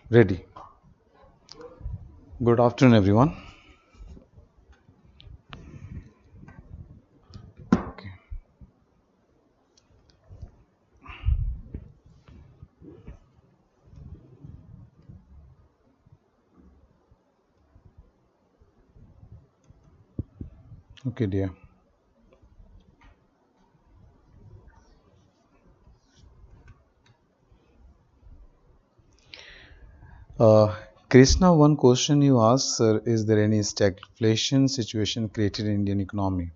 Ready. Good afternoon, everyone. Okay, okay, dear. Uh, Krishna, one question you asked, sir, is there any stagflation situation created in Indian economy?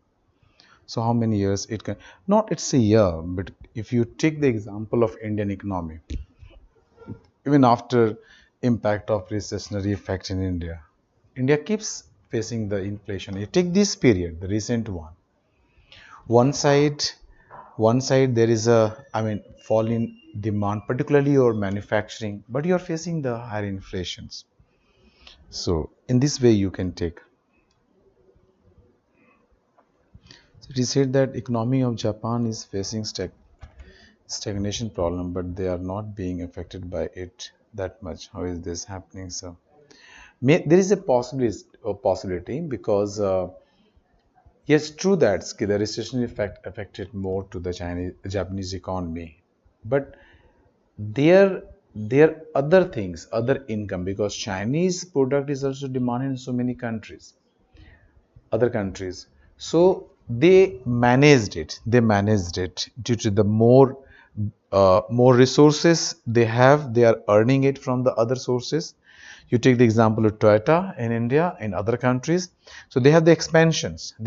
So, how many years it can? Not it's a year, but if you take the example of Indian economy, even after impact of recessionary effect in India, India keeps facing the inflation. You take this period, the recent one. One side one side there is a fall in demand, particularly your manufacturing, but you're facing the higher inflations. So in this way you can take. So it is said that economy of Japan is facing stagnation problem, but they are not being affected by it that much. How is this happening, sir? There is a possibility because yes, true that the recession effect affected more to the Japanese economy, but there there other things, other income, because Chinese product is also demanded in so many countries, other countries. So they managed it due to the more resources they have, they are earning it from the other sources. You take the example of Toyota in India, in other countries. So they have the expansions in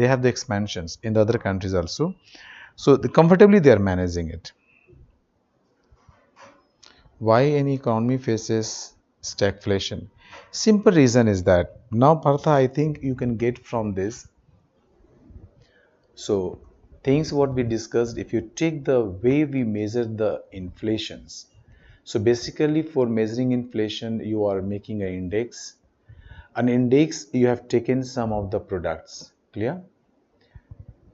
the other countries also. So comfortably they are managing it. Why an economy faces stagflation? Simple reason is that now, Partha, I think you can get from this. So things what we discussed, if you take the way we measure the inflations. So basically for measuring inflation, you are making an index. An index, you have taken some of the products. Clear?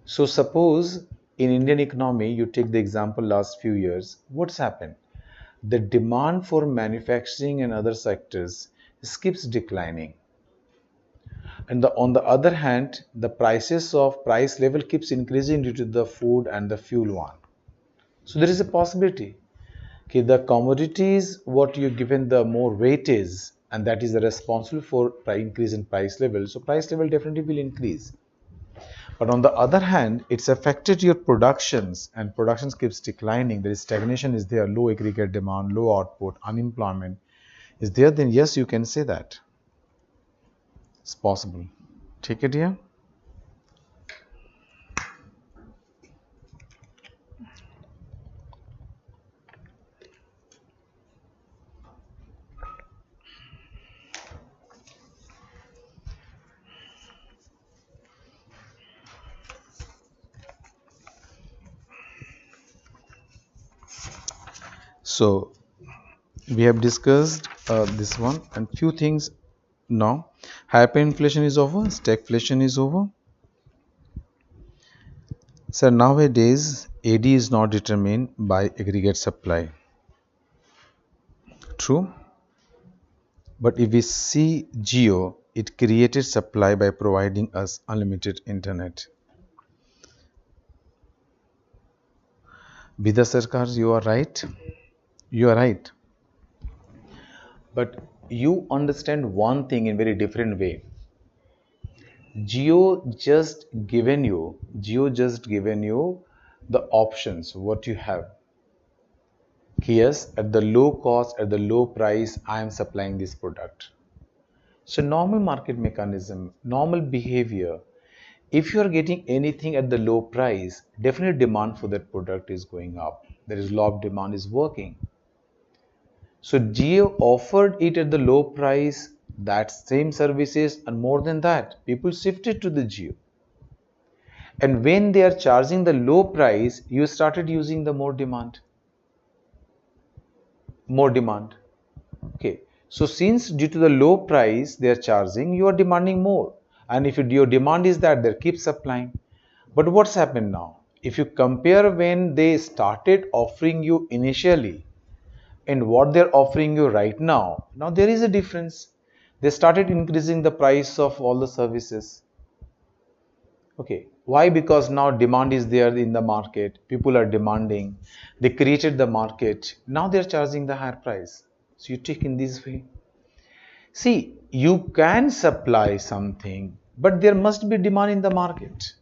So suppose in Indian economy, you take the example last few years, what's happened? The demand for manufacturing and other sectors keeps declining, and on the other hand the price level keeps increasing due to the food and the fuel one. So there is a possibility, okay, the commodities what you given the more weightage, and that is the responsible for increase in price level, so price level definitely will increase. But on the other hand, it's affected your productions, and productions keeps declining. There is stagnation is there, low aggregate demand, low output, unemployment is there. Then yes, you can say that it's possible. Take it here. So we have discussed this one and few things now. Hyperinflation is over, stagflation is over. So nowadays AD is not determined by aggregate supply. True. But if we see Geo, it created supply by providing us unlimited internet. Vidya Sarkar, you are right. You are right. But you understand one thing in very different way. Geo just given you the options what you have. Yes, at the low cost, at the low price, I am supplying this product. So normal market mechanism, normal behavior. If you are getting anything at the low price, definitely demand for that product is going up. There is law of demand is working. So Jio offered it at the low price, that same services, and more than that, people shifted to the Jio. And when they are charging the low price, you started using the more demand. More demand. Okay. So since due to the low price they are charging, you are demanding more. And if your demand is that, they keep supplying. But what's happened now? If you compare when they started offering you initially, and what they're offering you right now, now there is a difference. They started increasing the price of all the services. Okay, why? Because now demand is there in the market, people are demanding, they created the market, now they're charging the higher price. So you take in this way. See, you can supply something, but there must be demand in the market.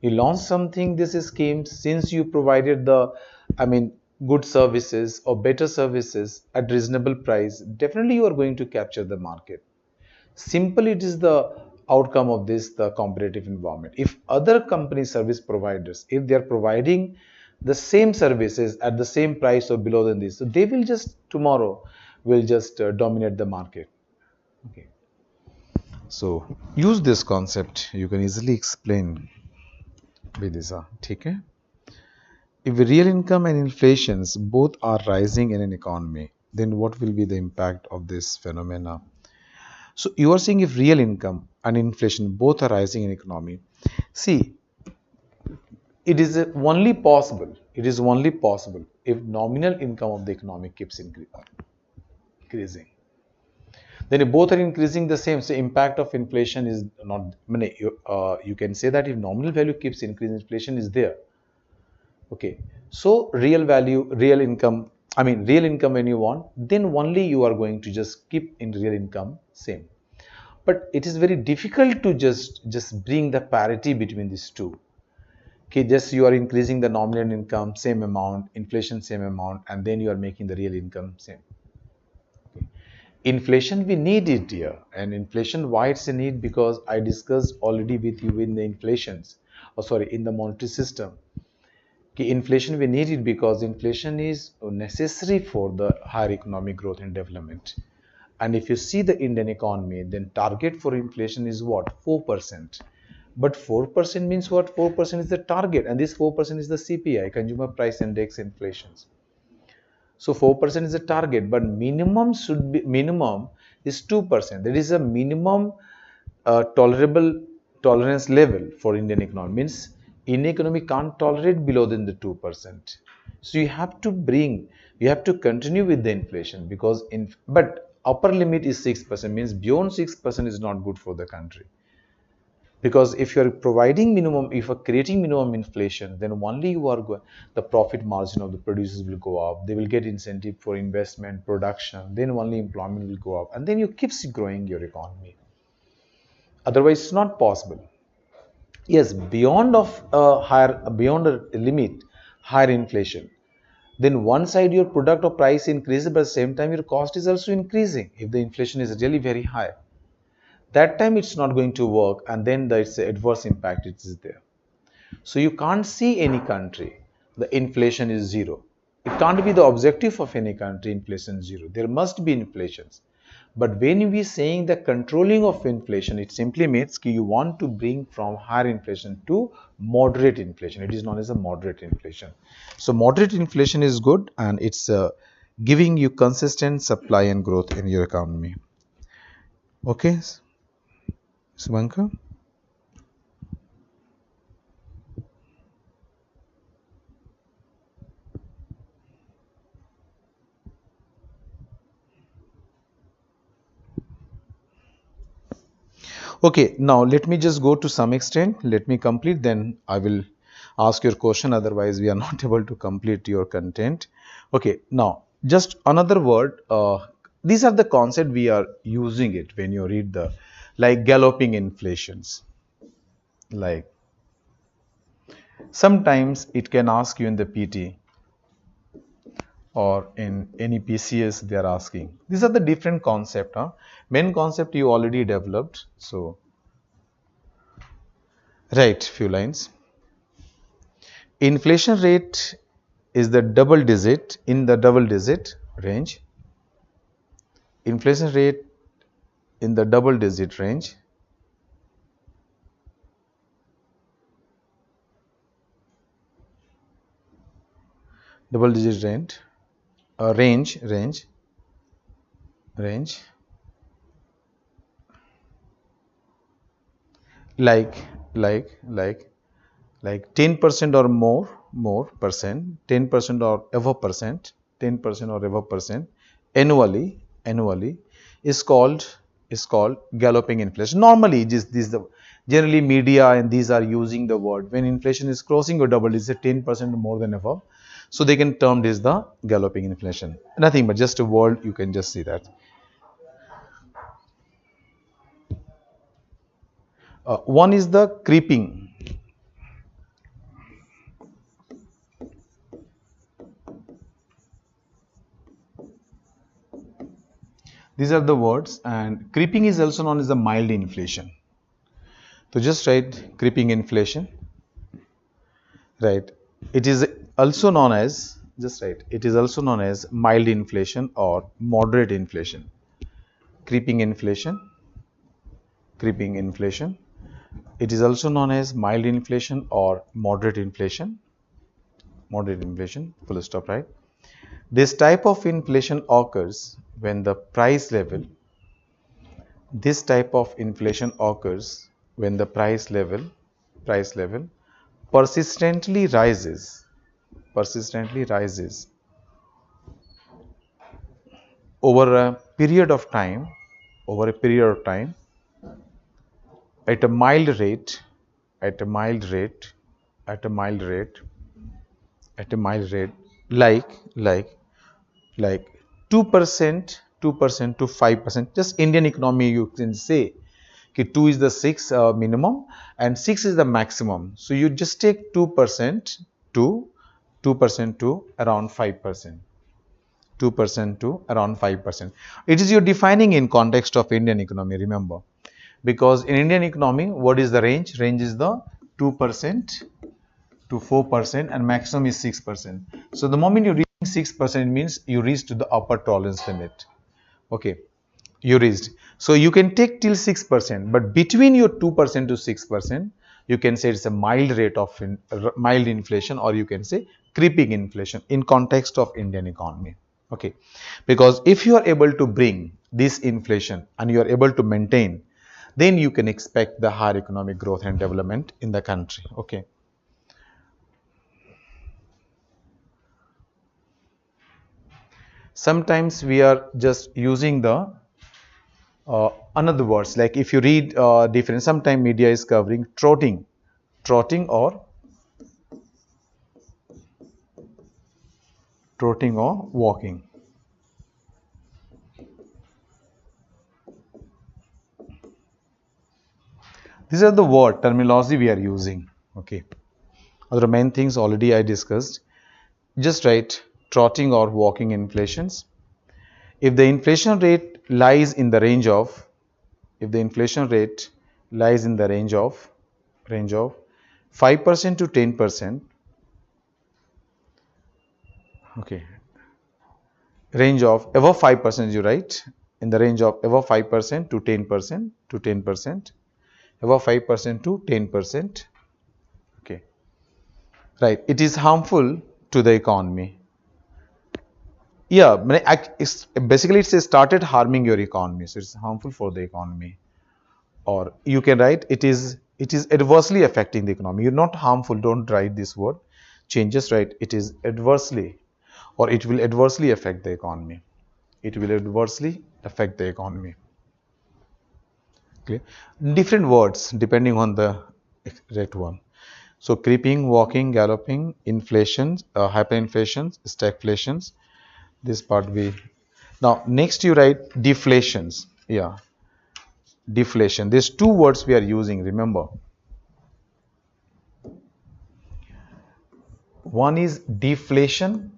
You launch something, this is scheme, since you provided the, I mean, good services or better services at reasonable price, definitely you are going to capture the market. Simple, it is the outcome of this, the competitive environment. If other company service providers, if they are providing the same services at the same price or below than this, so they will just tomorrow will just dominate the market. Okay, so use this concept, you can easily explain with this. Okay, if real income and inflations both are rising in an economy, then what will be the impact of this phenomena? So you are saying if real income and inflation both are rising in economy, see, it is only possible. It is only possible if nominal income of the economy keeps increasing. Then if both are increasing the same, so impact of inflation is not. I mean, you can say that if nominal value keeps increasing, inflation is there. Okay, so real value, real income. I mean, real income when you want, then only you are going to just keep in real income same. But it is very difficult to just bring the parity between these two. Okay, just you are increasing the nominal income same amount, inflation same amount, and then you are making the real income same. Okay. Inflation, we need it here, and inflation, why it's a need? Because I discussed already with you in the inflations, or sorry, in the monetary system. Okay, inflation, we need it because inflation is necessary for the higher economic growth and development. And if you see the Indian economy, then target for inflation is what? 4%. But 4% means what? 4% is the target, and this 4% is the CPI, Consumer Price Index inflations. So 4% is the target, but minimum is 2%. That is a minimum tolerable tolerance level for Indian economy. Means Indian economy can't tolerate below than the 2%. So you have to continue with the inflation, because but upper limit is 6%, means beyond 6% is not good for the country. Because if you are providing minimum, if you are creating minimum inflation, then only you are going, the profit margin of the producers will go up, they will get incentive for investment, production, then only employment will go up, and then you keep growing your economy. Otherwise it's not possible. Yes, beyond of higher, beyond a limit, higher inflation, then one side your product or price increases, but at the same time your cost is also increasing. If the inflation is really very high, that time it's not going to work, and then there's an adverse impact, it is there. So you can't see any country the inflation is zero. It can't be the objective of any country, inflation zero. There must be inflations. But when we saying the controlling of inflation, it simply means that you want to bring from higher inflation to moderate inflation. It is known as a moderate inflation. So moderate inflation is good, and it's giving you consistent supply and growth in your economy. Okay, Subankar? Okay, now let me just go to some extent. Let me complete, then I will ask your question. Otherwise, we are not able to complete your content. Okay, now just another word. These are the concept we are using it when you read the, like galloping inflations. Like sometimes it can ask you in the PT or in any PCS they are asking. These are the different concept. Main concept you already developed. So write few lines. Inflation rate is the double digit, in the double digit range. Inflation rate in the double digit range. Double digit range. Range. Like 10% or more percent, 10% or above percent, 10% or above percent annually is called galloping inflation. Normally, this the generally media and these are using the word when inflation is crossing or double digit, 10% more than above. So they can term this the galloping inflation. Nothing but just a word. You can just see that. One is the creeping. These are the words, and creeping is also known as the mild inflation. So just write creeping inflation. Right. It is also known as, just write, it is also known as mild inflation or moderate inflation. Creeping inflation. Creeping inflation. It is also known as mild inflation or moderate inflation. Moderate inflation. Full stop. Right. This type of inflation occurs when the price level. This type of inflation occurs when the price level persistently rises over a period of time at a mild rate at a mild rate at a mild rate at a mild rate like 2% to 5%. Just Indian economy, you can say 2 is the 6 minimum and 6 is the maximum. So you just take 2% to around 5%. 2% to around 5%. It is you're defining in context of Indian economy, remember. Because in Indian economy, what is the range? Range is the 2% to 4% and maximum is 6%. So the moment you reach 6% means you reach to the upper tolerance limit. Okay, you reached. So you can take till 6%, but between your 2% to 6%, you can say it's a mild rate of mild inflation, or you can say creeping inflation in context of Indian economy. Okay, because if you are able to bring this inflation and you are able to maintain, then you can expect the higher economic growth and development in the country. Okay. Sometimes we are just using the another words, like if you read different, sometimes media is covering trotting or walking. These are the word terminology we are using. Okay. Other main things already I discussed. Just write trotting or walking inflations. If the inflation rate lies in the range of, if the inflation rate lies in the range of 5% to 10%, okay, range of above 5%, you write in the range of above 5% to 10%, above 5% to 10%. Okay, right, it is harmful to the economy. Yeah, basically it's started harming your economy, so it's harmful for the economy. Or you can write it is adversely affecting the economy. You're not harmful, don't write this word, changes, right? It is adversely, or it will adversely affect the economy. It will adversely affect the economy. Okay, different words depending on the correct one. So creeping, walking, galloping, inflations, hyperinflations, stagflations. This part we, now next you write deflations. Yeah, deflation. These two words we are using, remember. One is deflation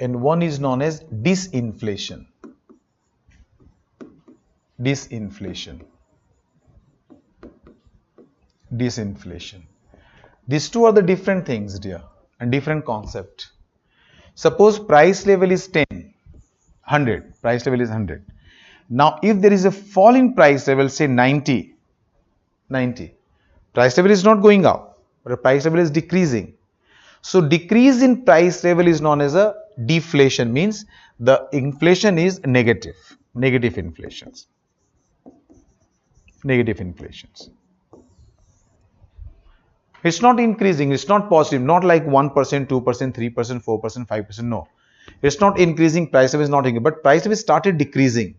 and one is known as disinflation. Disinflation. Disinflation. These two are the different things, dear, and different concept. Suppose price level is 10, 100, price level is 100. Now, if there is a fall in price level, say 90, price level is not going up, but the price level is decreasing. So, decrease in price level is known as a deflation, means the inflation is negative, negative inflations. Negative inflations. It's not increasing, it's not positive, not like 1%, 2%, 3%, 4%, 5%. No, it's not increasing, price level is not increasing, but price level started decreasing.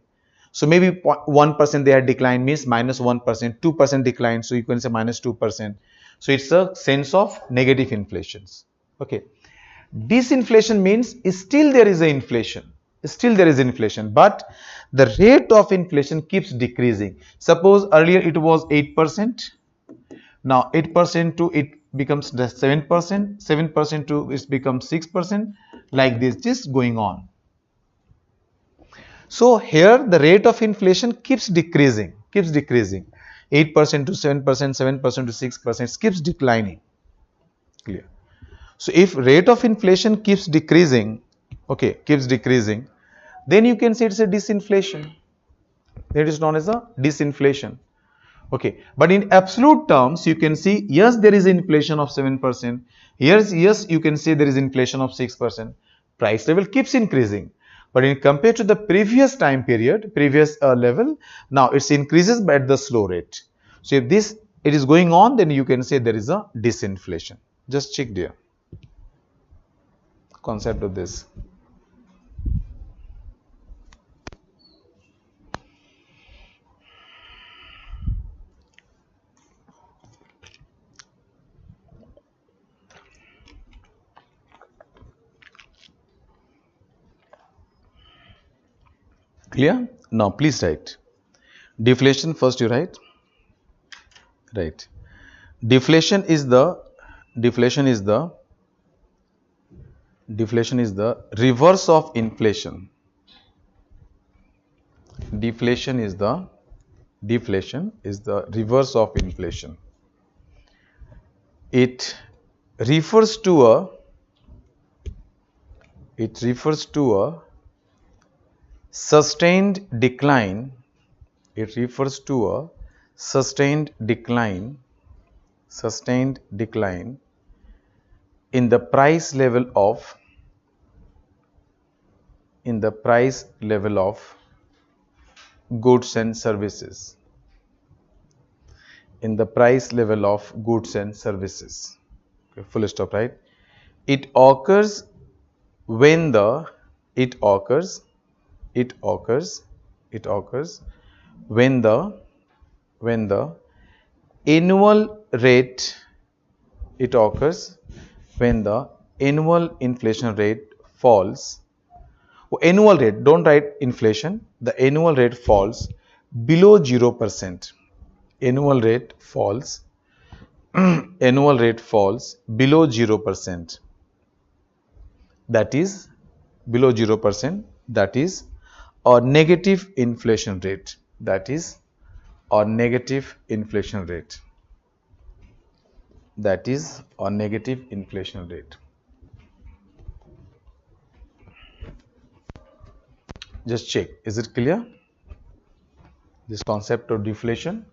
So maybe 1% they had declined, means minus 1%, 2% decline, so you can say minus 2%. So it's a sense of negative inflations. Okay. Disinflation means still there is a inflation. Still there is inflation, but the rate of inflation keeps decreasing. Suppose earlier it was 8%. Now 8% to it becomes 7%, 7% to it becomes 6%, like this, just going on. So here the rate of inflation keeps decreasing, 8% to 7%, 7% to 6%, keeps declining. Clear? So if rate of inflation keeps decreasing, okay, keeps decreasing, then you can say it's a disinflation. That is known as a disinflation. Okay, but in absolute terms, you can see, yes, there is inflation of 7%. Yes, you can say there is inflation of 6%. Price level keeps increasing. But in compared to the previous time period, previous level, now it's increases but at the slow rate. So if this, it is going on, then you can say there is a disinflation. Just check there. Concept of this. Clear? Now please write. Deflation first you write. Right. Deflation is the reverse of inflation. Deflation is the reverse of inflation. It refers to a sustained decline. It refers to a sustained decline in the price level of goods and services. In the price level of goods and services. Okay, full stop, right? It occurs when the annual rate when the annual inflation rate falls. Annual rate, don't write inflation, the annual rate falls below 0%. Annual rate falls below 0%. That is below 0%. That is a negative inflation rate. That is a negative inflation rate. Just check. Is it clear? This concept of deflation.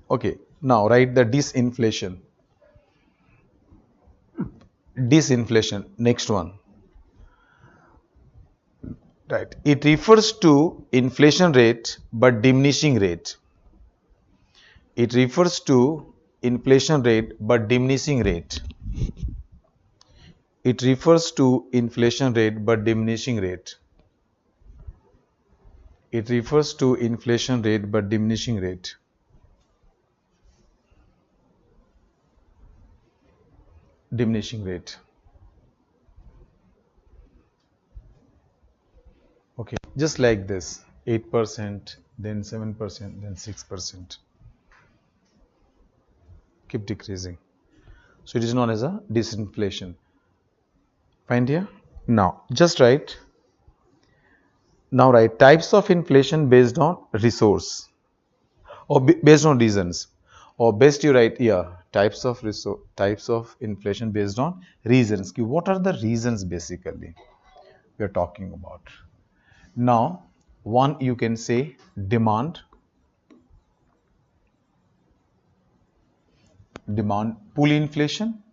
Okay. Now write the disinflation. Next one. Right. It refers to inflation rate but diminishing rate. It refers to inflation rate but diminishing rate. It refers to inflation rate but diminishing rate. It refers to inflation rate but diminishing rate. Diminishing rate. Okay, just like this, 8%, then 7%, then 6%. Keep decreasing. So it is known as a disinflation. Find here. Now, just write. Now write types of inflation based on resource or based on reasons, or best you write types of inflation based on reasons. What are the reasons basically we are talking about? Now, one you can say demand pull inflation,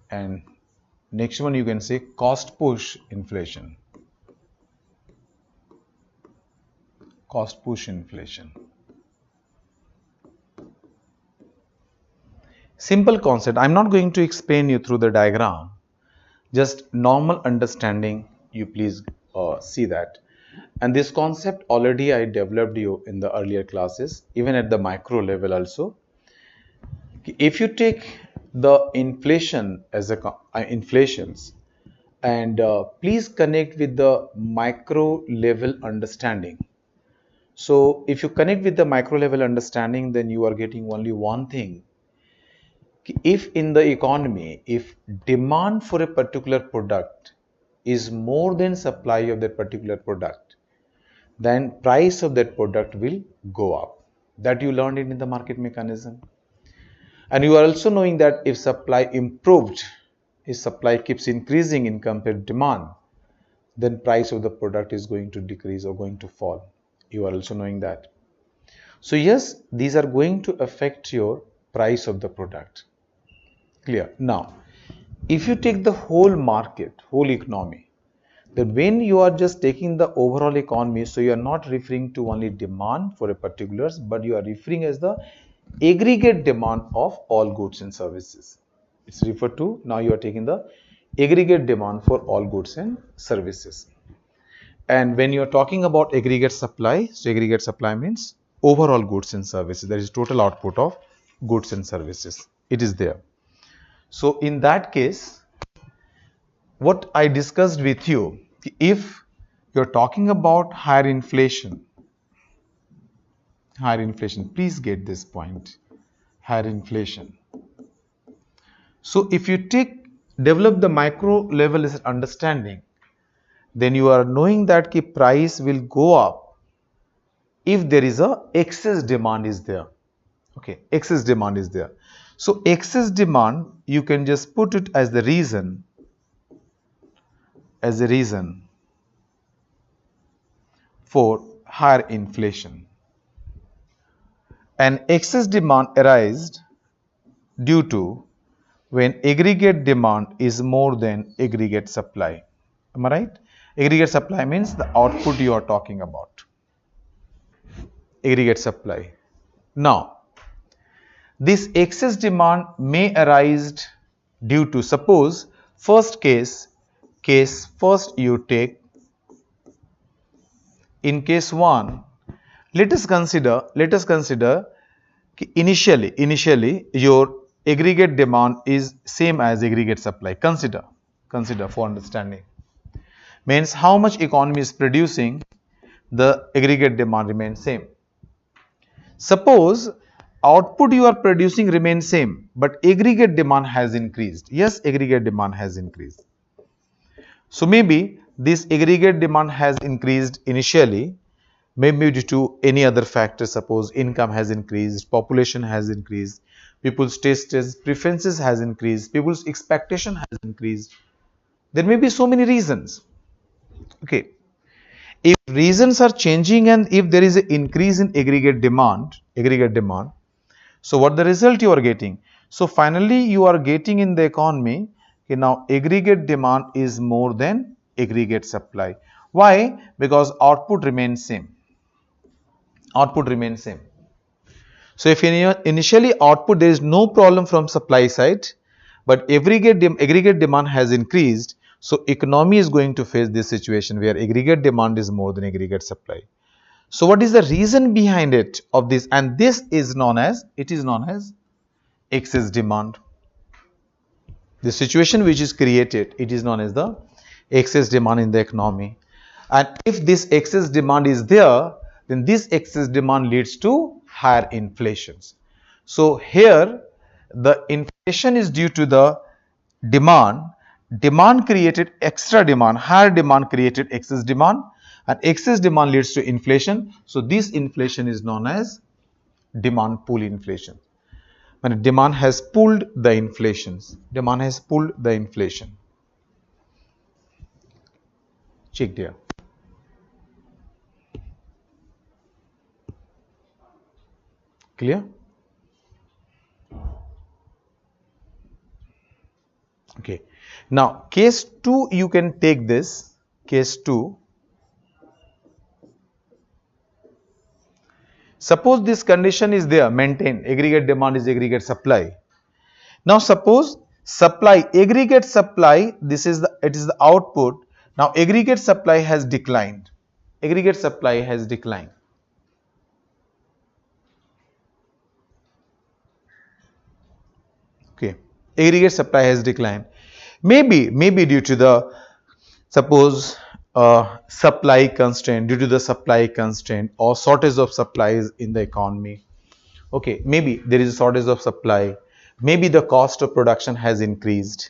and Next one you can say cost push inflation. Cost push inflation. Simple concept. I'm not going to explain you through the diagram. Just normal understanding, you please see that. And this concept already I developed you in the earlier classes, even at the micro level also. If you take the inflation as a inflations and please connect with the micro level understanding. So if you connect with the micro level understanding, then you are getting only one thing. If in the economy, if demand for a particular product is more than supply of that particular product, then price of that product will go up. That you learned it in the market mechanism. And you are also knowing that if supply improved, if supply keeps increasing in compared demand, then price of the product is going to decrease or going to fall. You are also knowing that. So yes, these are going to affect your price of the product. Clear? Now, if you take the whole market, whole economy, then when you are just taking the overall economy, so you are not referring to only demand for a particulars, but you are referring as the aggregate demand of all goods and services. It's referred to, now you are taking the aggregate demand for all goods and services. And when you are talking about aggregate supply, so aggregate supply means overall goods and services. That is total output of goods and services. It is there. So in that case, what I discussed with you, if you're talking about higher inflation, please get this point, higher inflation. So if you develop the micro level understanding, then you are knowing that the price will go up if there is a excess demand is there. Okay, excess demand is there. So excess demand, you can just put it as the reason, for higher inflation. And excess demand arises due to when aggregate demand is more than aggregate supply. Am I right? Aggregate supply means the output you are talking about. Aggregate supply. Now, this excess demand may arise due to, suppose, first first you take, in case 1, let us consider initially your aggregate demand is same as aggregate supply. Consider for understanding. Means how much economy is producing, the aggregate demand remains same. Suppose output you are producing remains same, but aggregate demand has increased. Yes, aggregate demand has increased. So maybe this aggregate demand has increased initially, maybe due to any other factor. Suppose income has increased, population has increased, people's tastes, preferences has increased, people's expectation has increased. There may be so many reasons. Okay. If reasons are changing and if there is an increase in aggregate demand, so what the result you are getting? So finally you are getting in the economy, okay, now aggregate demand is more than aggregate supply. Why? Because output remains same. So if initially output, there is no problem from supply side, but aggregate demand has increased, so economy is going to face this situation where aggregate demand is more than aggregate supply. So what is the reason behind it of this? And this is known as excess demand. The situation which is created, it is known as the excess demand in the economy. And if this excess demand is there, then this excess demand leads to higher inflations. So here the inflation is due to the demand created extra demand, higher demand created excess demand, and excess demand leads to inflation. So this inflation is known as demand pull inflation. When demand has pulled the inflations, check there. Clear? Okay. Now case 2, you can take this case 2. Suppose this condition is there, maintain aggregate demand is aggregate supply. Now suppose supply, aggregate supply, this is it is the output. Now aggregate supply has declined. Aggregate supply has declined. Okay, aggregate supply has declined. Maybe due to the, suppose supply constraint, due to the supply constraint or shortage of supplies in the economy. Okay, maybe there is a shortage of supply. Maybe the cost of production has increased.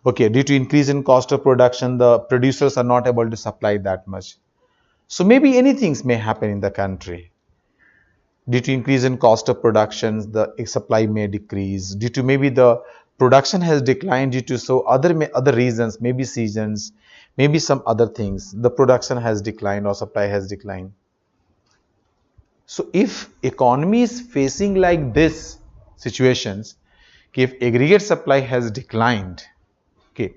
Okay, due to increase in cost of production, the producers are not able to supply that much. So maybe anything may happen in the country. Due to increase in cost of production, the supply may decrease. Due to maybe the production has declined due to so other reasons, maybe seasons, maybe some other things. The production has declined or supply has declined. So if economy is facing like this situations, if aggregate supply has declined, okay,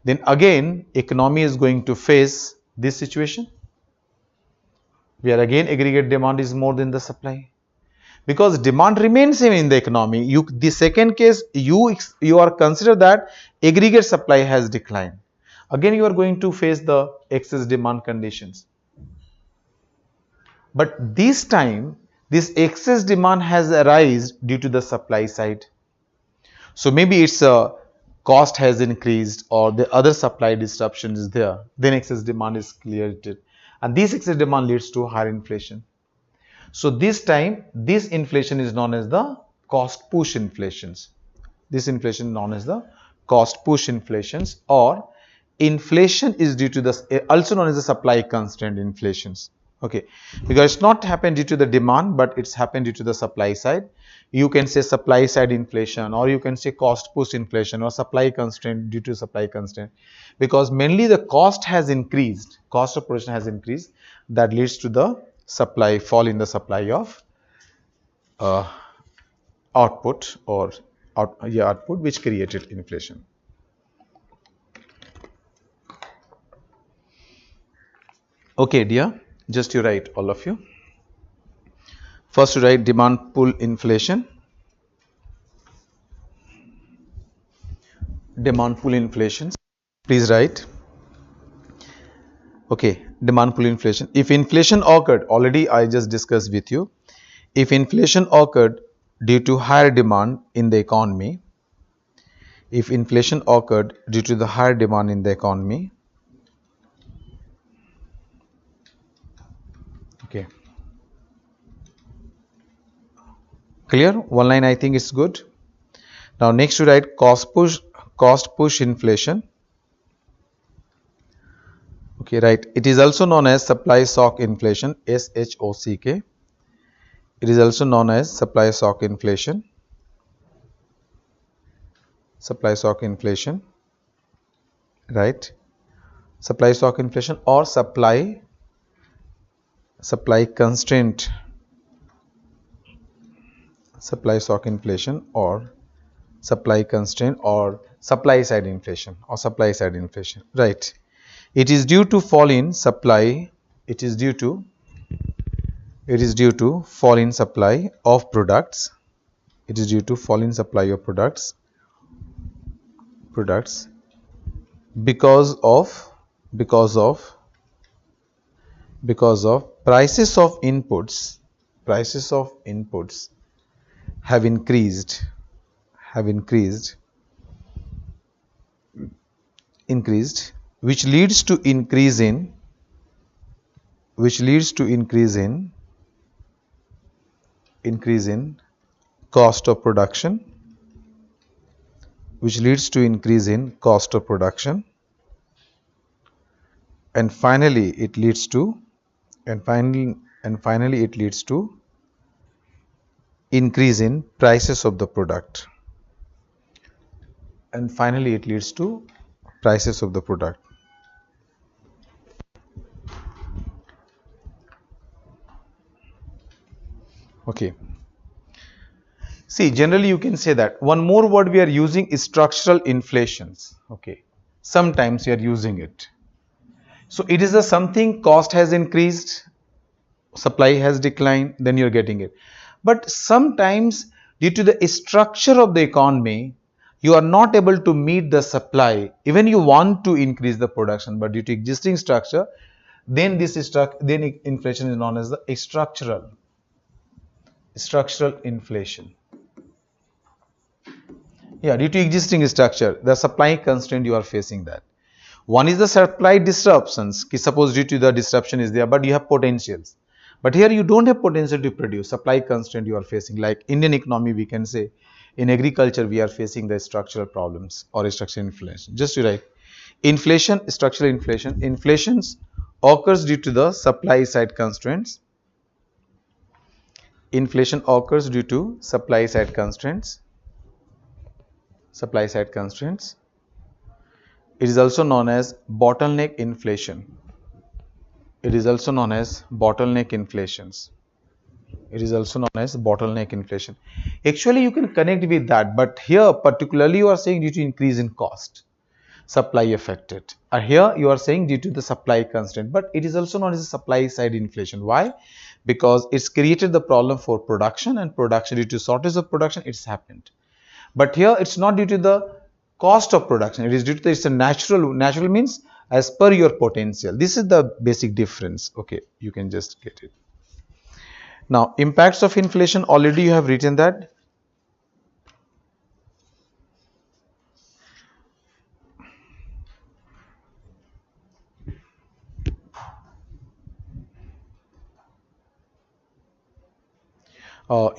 then again economy is going to face this situation where again aggregate demand is more than the supply, because demand remains same in the economy. The second case, you are consider that aggregate supply has declined. Again you are going to face the excess demand conditions. But this time this excess demand has arisen due to the supply side. So maybe it's a cost has increased or the other supply disruption is there, then excess demand is created, and this excess demand leads to higher inflation. So this time this inflation is known as the cost push inflations. This inflation is known as the cost push inflations, or inflation is due to the, also known as the supply constraint inflations. Okay, because it's not happened due to the demand, but it's happened due to the supply side. You can say supply side inflation, or you can say cost push inflation, or supply constraint due to supply constraint, because mainly the cost has increased, cost of production has increased, that leads to the supply fall in the supply of output or output, which created inflation. Okay, dear, just you write, all of you. First you write demand pull inflation. Demand pull inflations. Please write. Okay, demand pull inflation. If inflation occurred, already I just discussed with you. If inflation occurred due to higher demand in the economy, if inflation occurred due to the higher demand in the economy, okay, clear? One line I think is good. Now next to write cost push inflation. Okay, right. It is also known as supply shock inflation, SHOCK. It is also known as supply shock inflation. Supply shock inflation, right? Supply shock inflation or supply constraint, supply shock inflation or supply constraint or supply side inflation or supply side inflation, right? It is due to fall in supply. It is due to fall in supply of products. It is due to fall in supply of products because of prices of inputs have increased, which leads to increase in cost of production, and finally it leads to increase in prices of the product, Okay. See, generally you can say that one more word we are using is structural inflations. Okay, sometimes you are using it. So it is a something cost has increased, supply has declined, then you're getting it. But sometimes due to the structure of the economy, you are not able to meet the supply. Even you want to increase the production, but due to existing structure, then then inflation is known as the structural inflation. Yeah, due to existing structure, the supply constraint you are facing that. One is the supply disruptions. Suppose due to the disruption is there, but you have potentials. But here you don't have potential to produce. Supply constraint you are facing. Like Indian economy, we can say, in agriculture we are facing the structural problems or structural inflation. Just to write, inflation, structural inflation. Inflations occurs due to the supply side constraints. Inflation occurs due to supply side constraints. Supply side constraints. It is also known as bottleneck inflation. It is also known as bottleneck inflations. It is also known as bottleneck inflation. Actually, you can connect with that, but here particularly you are saying due to increase in cost, supply affected. Here you are saying due to the supply constraint, but it is also known as supply side inflation. Why? Because it's created the problem for production, and production due to shortage of production, it's happened. But here it's not due to the cost of production. It is due to it's a natural means as per your potential. This is the basic difference. Okay, you can just get it. Now, impacts of inflation, already you have written that.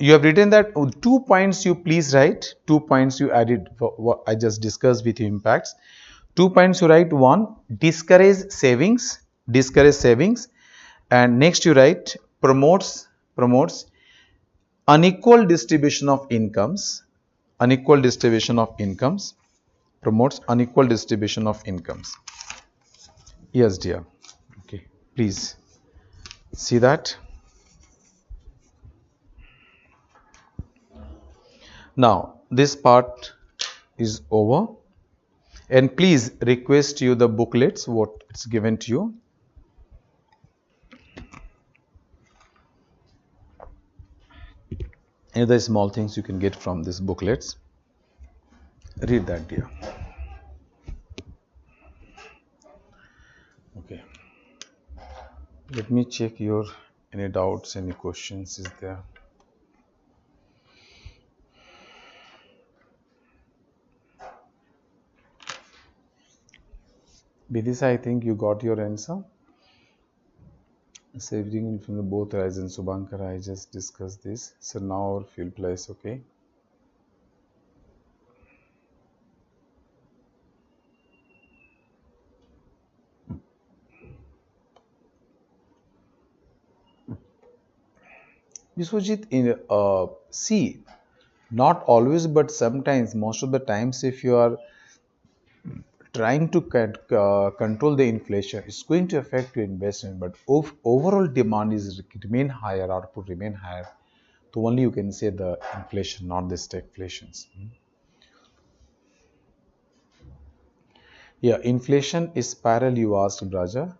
You have written that 2 points you please write. 2 points you added for what I just discussed with you impacts. 2 points you write. One, discourage savings, and next you write promotes unequal distribution of incomes, unequal distribution of incomes, promotes unequal distribution of incomes. Yes, dear. Okay, please see that. Now, this part is over, and please request you the booklets what it's given to you. Any other small things you can get from these booklets. Read that, dear. Okay. Let me check your any doubts, any questions is there. Vidisha, I think you got your answer. Saving from the both Rise and Subhankar, I just discussed this. So now our field place, okay. Biswajit, in see, not always, but sometimes, most of the times, if you are trying to control the inflation, it's going to affect your investment. But overall demand is remain higher, output remain higher. So only you can say the inflation, not the stagflations. Yeah, inflation is spiral. You asked, Braja.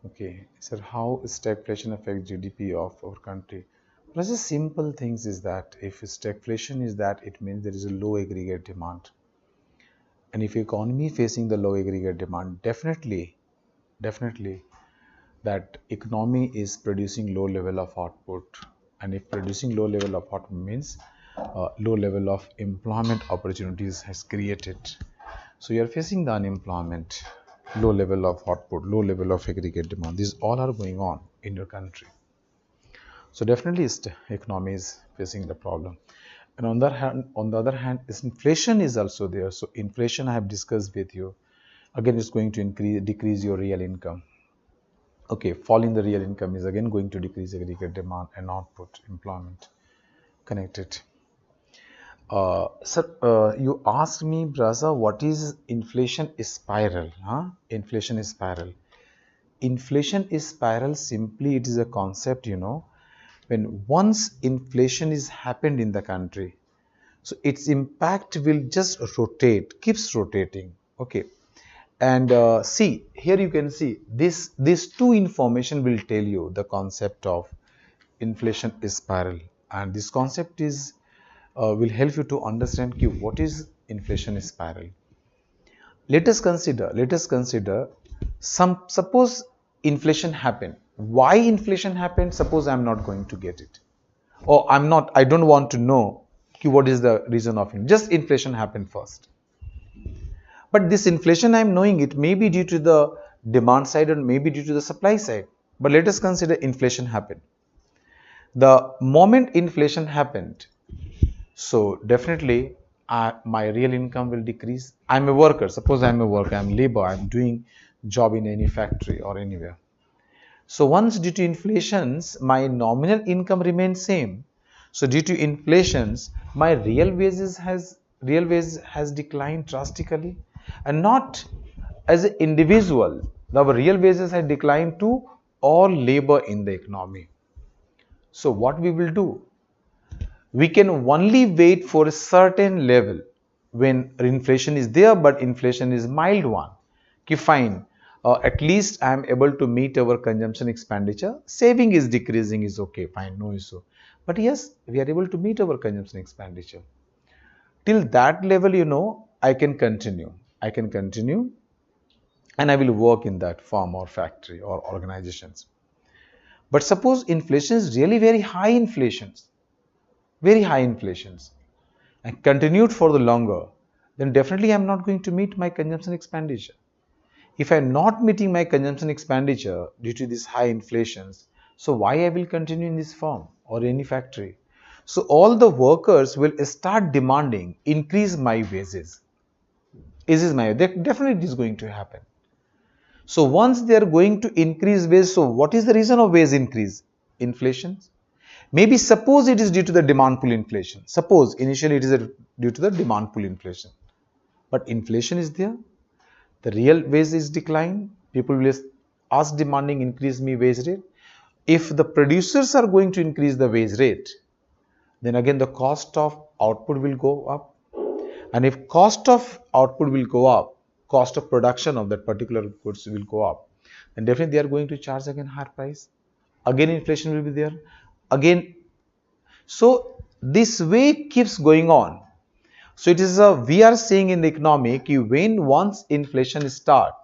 Okay, sir, how stagflation affects GDP of our country? Braja, simple things is that if stagflation is that, it means there is a low aggregate demand. And if economy facing the low aggregate demand, definitely that economy is producing low level of output. And if producing low level of output means low level of employment opportunities has created. So you are facing the unemployment, low level of output, low level of aggregate demand. These all are going on in your country. So definitely economy is facing the problem. And on the other hand, inflation is also there. So inflation I have discussed with you. Again, it's going to decrease your real income. Okay, fall in the real income is again going to decrease aggregate demand and output, employment connected. Sir, you asked me, Braza, what is inflation spiral? Huh? Inflation is spiral. Inflation is spiral. Simply, it is a concept, when once inflation is happened in the country, so its impact will just rotate, keeps rotating. Okay, and see here you can see this two information will tell you the concept of inflation spiral, and this concept is will help you to understand what is inflation spiral. Let us consider some, suppose inflation happened. Why inflation happened? Suppose I'm not going to get it, or I don't want to know what is the reason of it. Just inflation happened first. But this inflation, I'm knowing it may be due to the demand side or maybe due to the supply side. But let us consider inflation happened. The moment inflation happened, so definitely my real income will decrease. I'm a worker. Suppose I'm a worker, I'm labor, I'm doing job in any factory or anywhere. So once due to inflations, my nominal income remains same. So due to inflations, my real wage has declined drastically, and not as an individual. Our real wages have declined to all labor in the economy. So what we will do? We can only wait for a certain level when inflation is there, but inflation is mild one. Okay, fine. At least I am able to meet our consumption expenditure. Saving is decreasing is okay, fine, no issue. But yes, we are able to meet our consumption expenditure. Till that level, I can continue. I can continue and I will work in that firm or factory or organizations. But suppose inflation is really very high inflations, and continued for the longer, then definitely I'm not going to meet my consumption expenditure. If I'm not meeting my consumption expenditure due to these high inflations, so why I will continue in this firm or any factory? So all the workers will start demanding increase my wages. Definitely it is going to happen. So once they are going to increase wage, so what is the reason of wage increase? Inflation. Maybe suppose it is due to the demand pull inflation. Suppose initially it is due to the demand pull inflation. But inflation is there. The real wage is declined. People will ask demanding increase me wage rate. If the producers are going to increase the wage rate, then again the cost of output will go up. And if cost of output will go up, cost of production of that particular goods will go up, then definitely they are going to charge again higher price. Again inflation will be there. Again, so this way keeps going on. So it is we are seeing in the economy when once inflation start,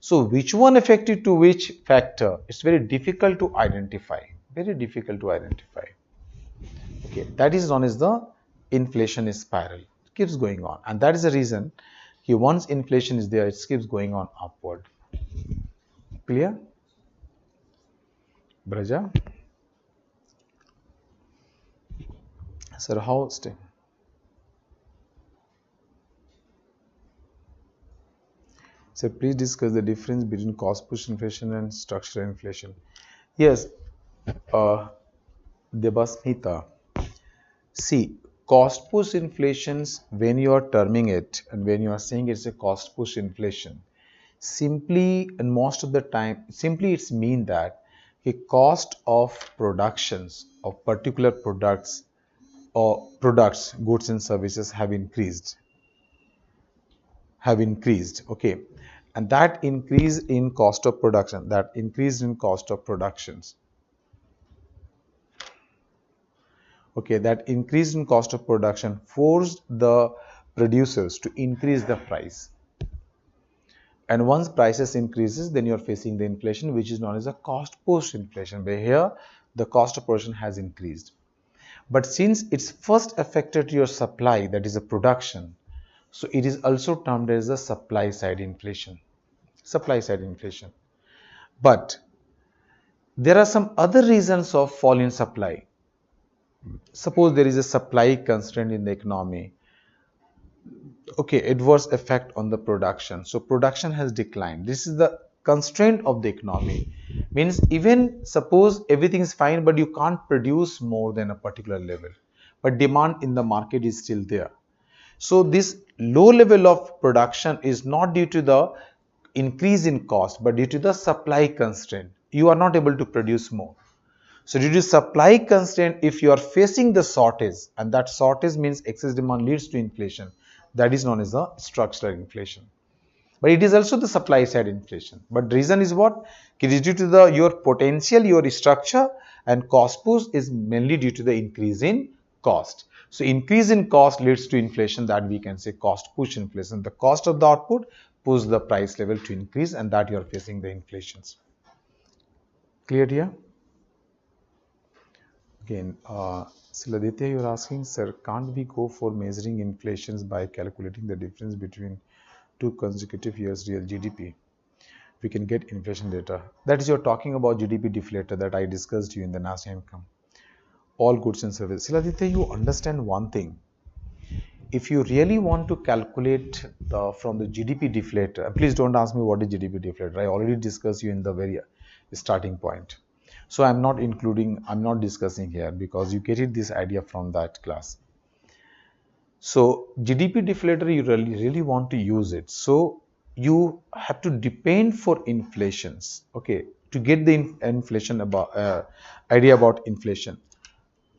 so which one affected to which factor, it's very difficult to identify. Very difficult to identify. Okay, that is known as the inflation spiral. It keeps going on, and that is the reason once inflation is there, it keeps going on upward. Clear? Braja? Sir, how stay? So please discuss the difference between cost push inflation and structural inflation. Yes, Debasmita. See, cost push inflations, when you are terming it and when you are saying it's a cost push inflation, simply and most of the time, simply it's mean that the cost of productions of particular products or goods and services have increased. Okay, and that increase in cost of production, okay, that increase in cost of production forced the producers to increase the price. And once prices increases, then you're facing the inflation, which is known as a cost push inflation, where here the cost of production has increased. But since it's first affected your supply, that is a production, so it is also termed as a supply side inflation. But there are some other reasons of fall in supply. Suppose there is a supply constraint in the economy. Okay, adverse effect on the production. So production has declined. This is the constraint of the economy. Means even suppose everything is fine, but you can't produce more than a particular level. But demand in the market is still there. So this low level of production is not due to the increase in cost, but due to the supply constraint. You are not able to produce more. So due to supply constraint, if you are facing the shortage, and that shortage means excess demand leads to inflation, that is known as the structural inflation. but it is also the supply side inflation. But the reason is what? It is due to the your potential, your structure, and cost push is mainly due to the increase in cost. So increase in cost leads to inflation, that we can say cost push inflation. The cost of the output push the price level to increase, and that you are facing the inflations. Clear here? Again, Siladitya, you're asking, sir, can't we go for measuring inflations by calculating the difference between 2 consecutive years real GDP? We can get inflation data. That is, you're talking about GDP deflator that I discussed you in the national income. All goods and services. Siladitya, you understand one thing. If you really want to calculate from the GDP deflator, please don't ask me what is GDP deflator. I already discussed you in the very starting point. So I'm not discussing here because you get this idea from that class. So GDP deflator, you really want to use it. So you have to depend for inflations, okay, to get the inflation about idea about inflation.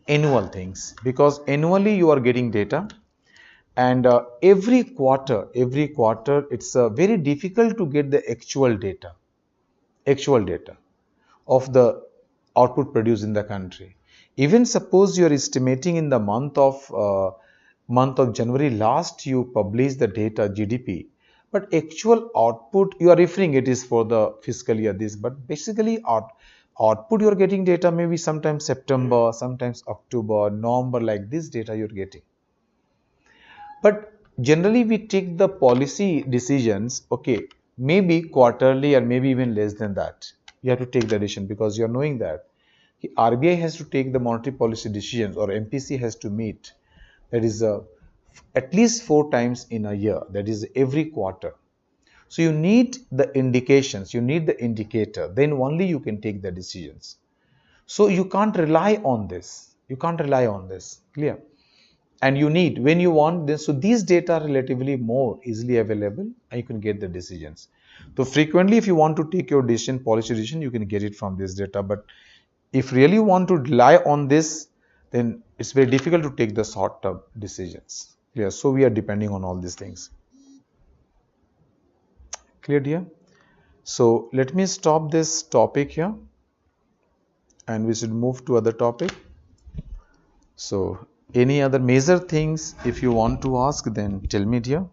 Annual things, because annually you are getting data, and every quarter it's very difficult to get the actual data of the output produced in the country. Even suppose you are estimating in the month of January last you published the data GDP, but actual output you are referring it is for the fiscal year this, but basically output you are getting data maybe sometimes September, sometimes October, November, like this data you are getting. But generally we take the policy decisions, okay, maybe quarterly or maybe even less than that. You have to take the decision because you are knowing that RBI has to take the monetary policy decisions, or MPC has to meet, that is at least 4 times in a year, that is every quarter. So you need the indications, you need the indicator, then only you can take the decisions. So you can't rely on this, clear? And you need, when you want this, so these data are relatively more easily available and you can get the decisions. So frequently if you want to take your decision, policy decision, you can get it from this data. But if really you want to rely on this, then it's very difficult to take the short-term decisions. Clear? So we are depending on all these things. Clear, dear? So let me stop this topic here and we should move to other topic. So any other major things if you want to ask, then tell me, dear.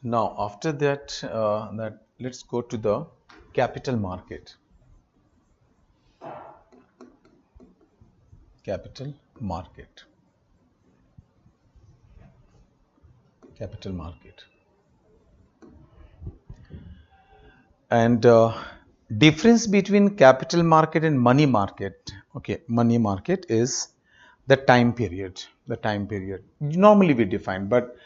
Now after that, let's go to the capital market. Capital market. And difference between capital market and money market. Okay, money market is the time period. Normally we define, but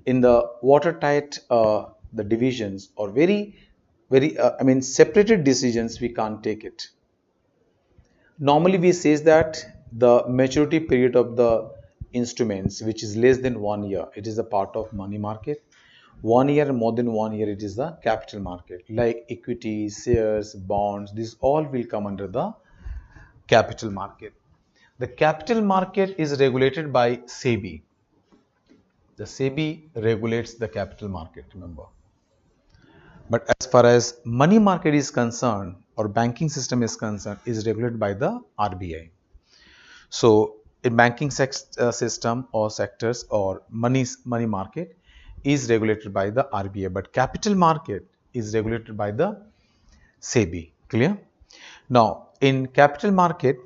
in the watertight the divisions or very separated decisions, we can't take it. Normally we says that the maturity period of the instruments which is less than 1 year, it is a part of money market. 1 year, more than 1 year, it is the capital market, like equity, shares, bonds, these all will come under the capital market. The capital market is regulated by SEBI. The SEBI regulates the capital market, remember. But as far as money market is concerned or banking system is concerned, is regulated by the RBI. So in banking system or sectors or money market is regulated by the RBI, but capital market is regulated by the SEBI. Clear? Now in capital market,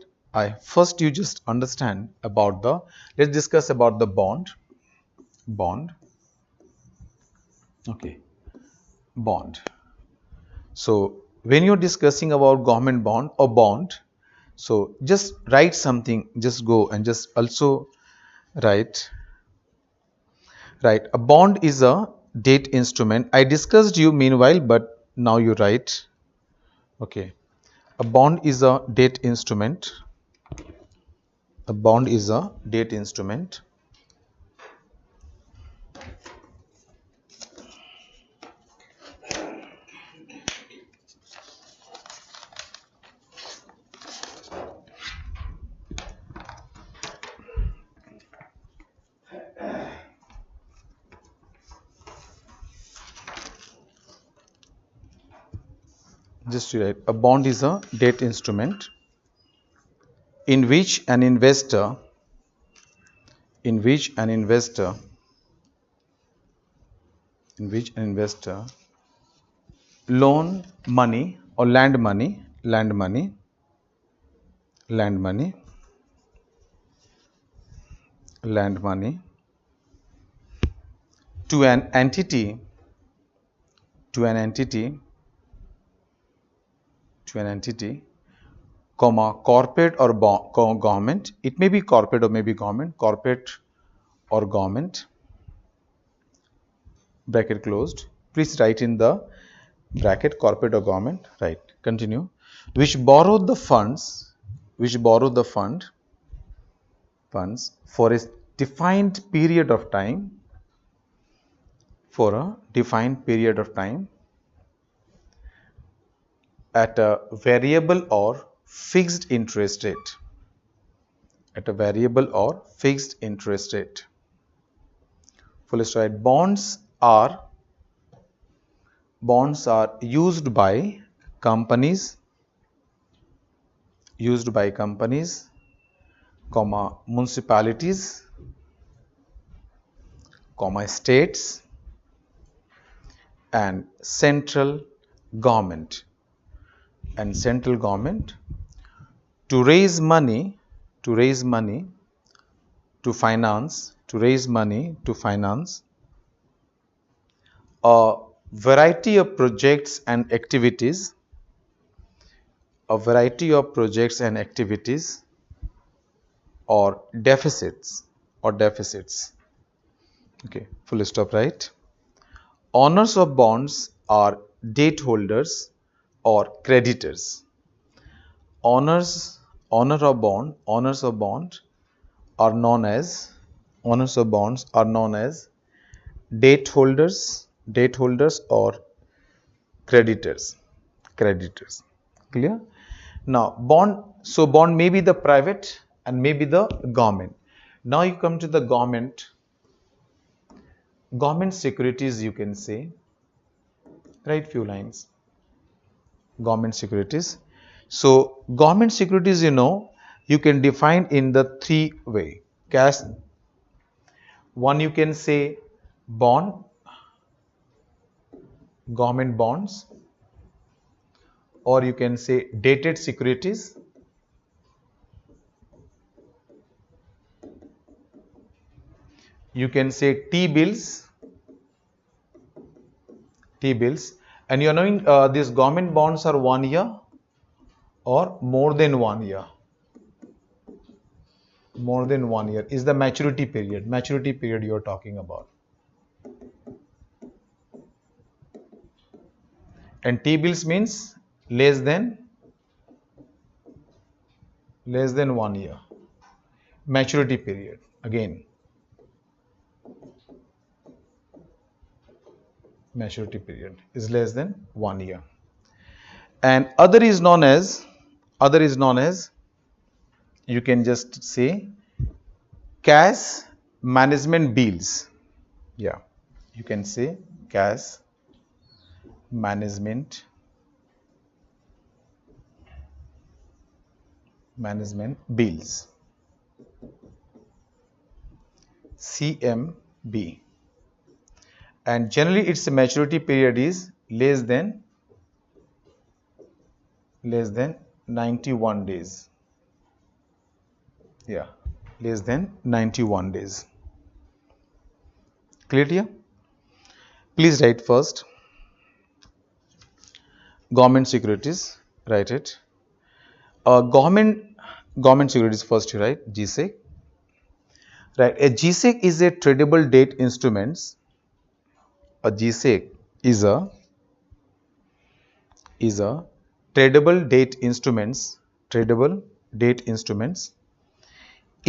first you just understand about the, let's discuss about the bond. Okay, bond. So when you're discussing about government bond or bond, so just write something, just go and just also write a bond is a debt instrument. I discussed you meanwhile, but now you write. Okay, a bond is a debt instrument. A bond is a debt instrument just to write. A bond is a debt instrument in which an investor in which an investor loan money or land money to an entity to an entity comma corporate or government. It may be corporate or maybe government. Corporate or government, bracket closed. Please write in the bracket corporate or government, right. Continue. Which borrowed the funds for a defined period of time at a variable or fixed interest rate. Full stop. Bonds are used by companies, comma municipalities, comma states and central government to raise money to finance a variety of projects and activities or deficits. Okay, full stop, right. Owners of bonds are debt holders or creditors. Owners of bonds are known as debt holders or creditors. Clear? Now bond may be the private and may be the government. Now you come to the government securities, you can say. Write few lines. Government securities. So government securities, you can define in the three way. Cash. One, you can say government bonds, or you can say dated securities, you can say T-bills, and you are knowing these government bonds are 1 year or more than 1 year. More than 1 year is the maturity period you are talking about. And T-bills means less than 1 year. Maturity period, again. Maturity period is less than 1 year. And other is known as, you can just say cash management bills. Yeah, you can say cash management bills, CMB, and generally its maturity period is less than 91 days. Yeah, less than 91 days. Clear here? Please write first government securities. Write it. Government securities first, you write GSEC. Right, a GSEC is a tradable debt instruments. A GSEC is a tradable debt instruments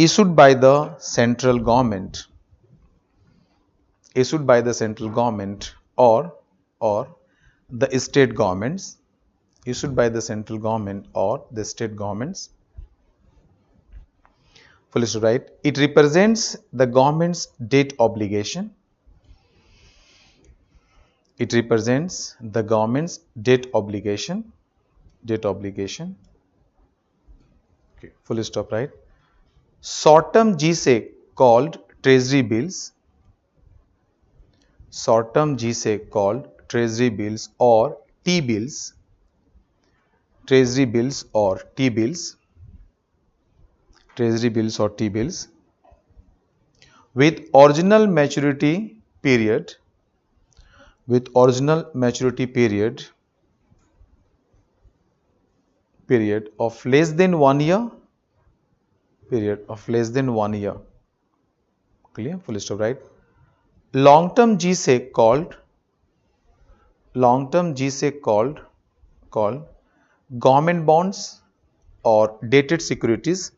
issued by the central government, issued by the central government or the state governments, issued by the central government or the state governments. Full stop, right? It represents the government's debt obligation. It represents the government's debt obligation. Debt obligation. Okay, full stop, right? Short-term GSEC called treasury bills. Short-term GSEC called treasury bills or T-bills. Treasury bills or T-bills. Treasury bills or T-bills with original maturity period, with original maturity period of less than 1 year, period of less than 1 year. Clear? Full stop, right? Long-term GSEC called government bonds or dated securities.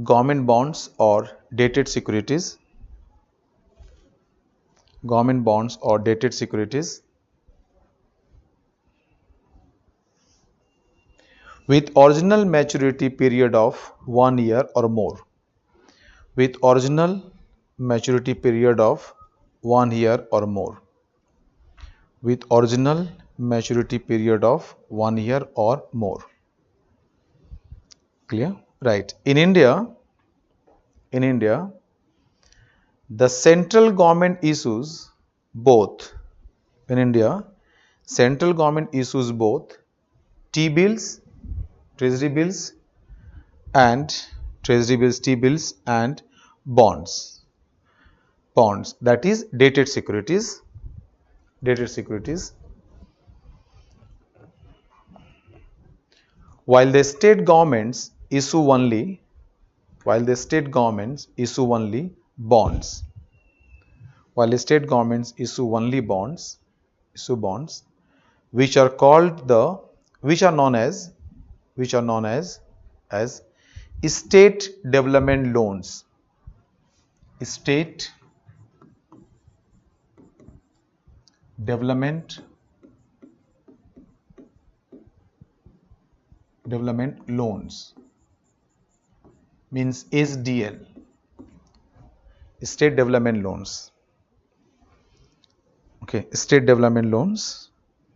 Government bonds or dated securities. Government bonds or dated securities with original maturity period of 1 year or more. With original maturity period of 1 year or more. With original maturity period of 1 year or more. Clear? Right. In India, the central government issues both. In India, central government issues both T-bills, treasury bills and T-bills and bonds. Bonds, that is dated securities. Dated securities. While the state governments issue only bonds. While the state governments issue only bonds, which are known as state development loans. State development loans means SDL. State development loans. Okay, state development loans.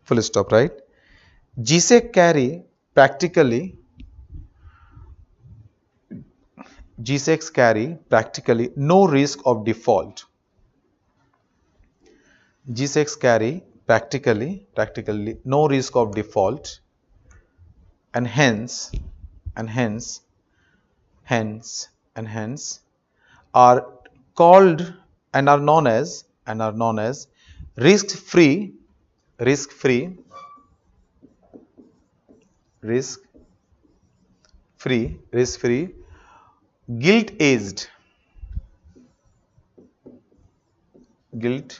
Full stop, right? GSEC carry practically no risk of default. GSECs carry practically no risk of default, and hence are called and are known as risk free gilt edged GILT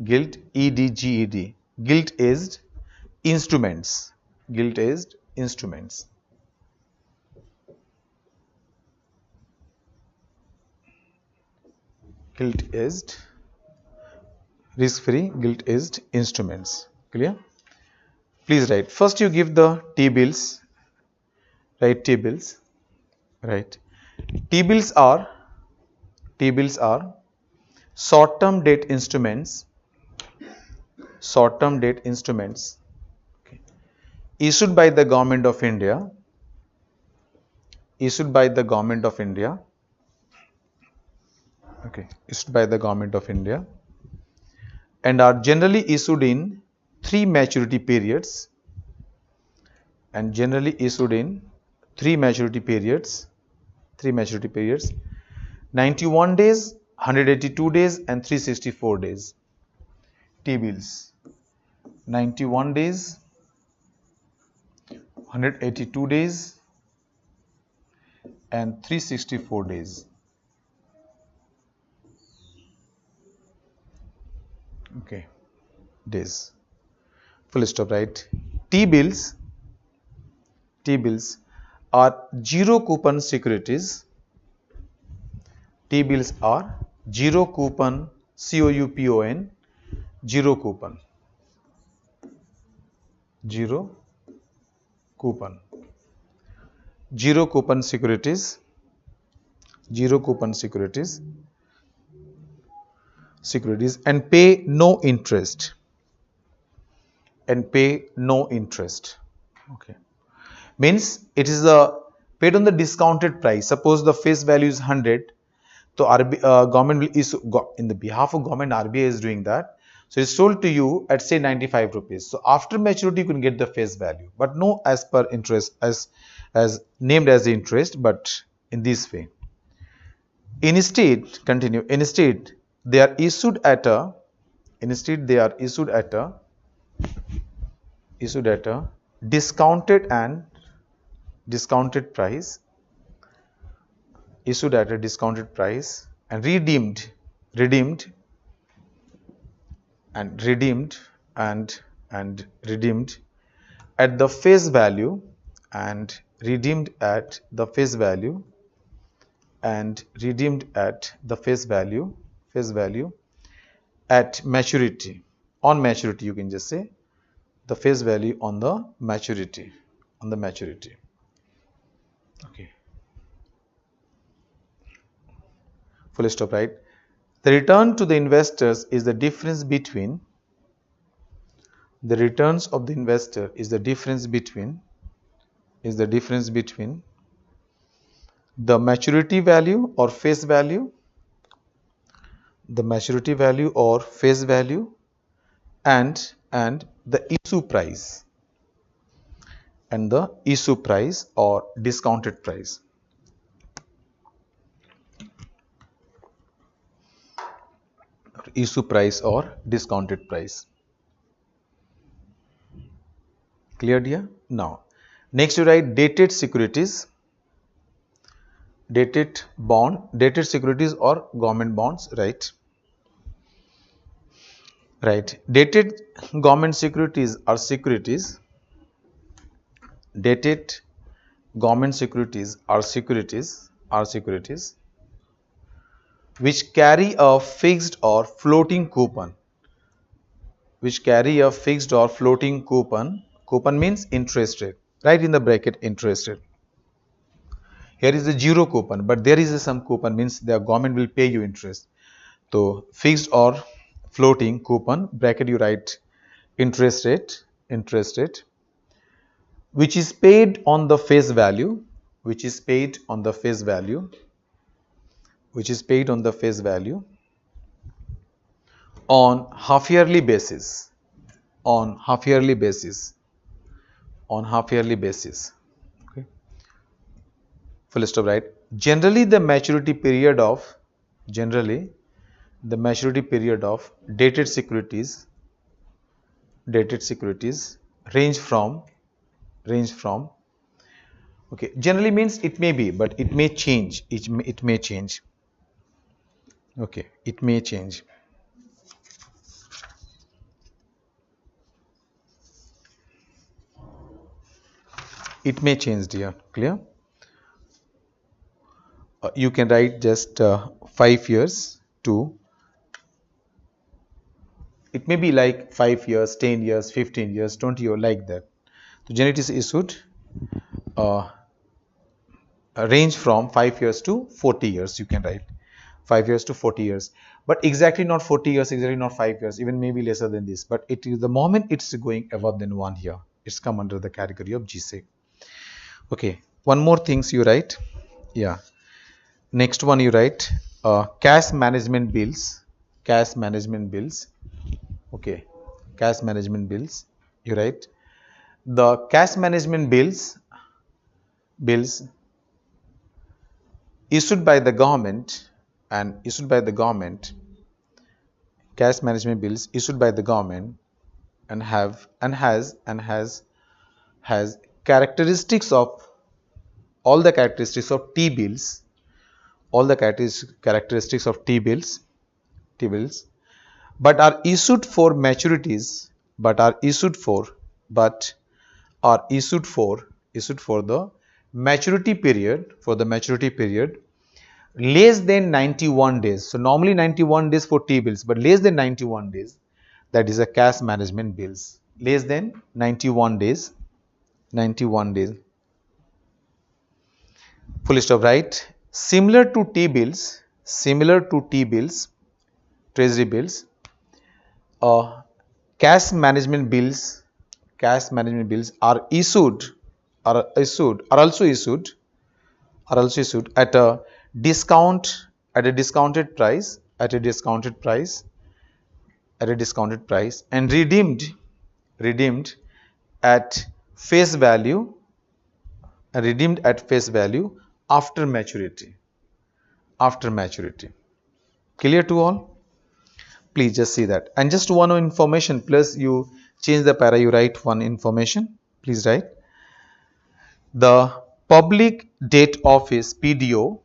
gilt EDGED gilt edged instruments. Gilt edged instruments. Gilt edged risk free gilt edged instruments. Clear? Please write. First you give the T-bills. Write T-bills. Right. T-bills are short-term debt instruments. Short-term debt instruments. Okay. Issued by the Government of India. Issued by the Government of India. Okay. Issued by the Government of India. And are generally issued in 3 maturity periods. And generally issued in 3 maturity periods. 91 days, 182 days and 364 days. T-bills. 91 days, 182 days and 364 days. Okay, days. Full stop, right? T-bills are zero coupon securities. T-bills are zero coupon, COUPON, zero coupon, zero coupon, zero coupon securities, zero coupon securities and pay no interest, Okay, means it is paid on the discounted price. Suppose the face value is 100, so government will issue, in the behalf of government, RBI is doing that. So it's sold to you at say 95 rupees. So after maturity you can get the face value, but no as per interest, as named as the interest, but in this way. Instead, they are issued at a discounted price, and redeemed at the face value, and redeemed at the face value, at maturity. On maturity, you can just say the face value on the maturity. Okay, full stop, right? The return to the investors is the difference between the returns of the investor is the difference between the maturity value or face value, and the issue price, or discounted price. Clear, dear? Now, next you write dated securities, dated securities or government bonds, right? Dated government securities are securities. Dated government securities are securities which carry a fixed or floating coupon. Coupon means interest rate. Write in the bracket interest rate. Here is the zero coupon, but there is some coupon, means the government will pay you interest. So fixed or floating coupon, bracket you write interest rate, which is paid on the face value, on half yearly basis, Okay, full stop, right? Generally the maturity period of dated securities range from okay, generally means it may be, but it may change. It may change. Okay, it may change. It may change, dear. Clear? You can write just 5 years to, it may be like 5 years, 10 years, 15 years, 20 years, like that. So generally it is issued range from 5 years to 40 years. You can write 5 years to 40 years, but exactly not 40 years, exactly not 5 years, even maybe lesser than this. But it is the moment it's going above than 1 year, it's come under the category of GSEC. Okay, one more things you write. Yeah, next one you write cash management bills. Okay, cash management bills. You write the cash management bills issued by the government, cash management bills issued by the government and has characteristics of all the characteristics of T-bills, but are issued for maturities, but are issued for the maturity period less than 91 days. So normally 91 days for T-bills, but less than 91 days, that is a cash management bills. Less than 91 days, full stop, right? Similar to T-bills, treasury bills, uh, cash management bills, are also issued at a discount, at a discounted price, and redeemed at face value, after maturity. Clear to all? Please just see that. And just one information, plus you change the para, you write one information. Please write the public debt office, PDO,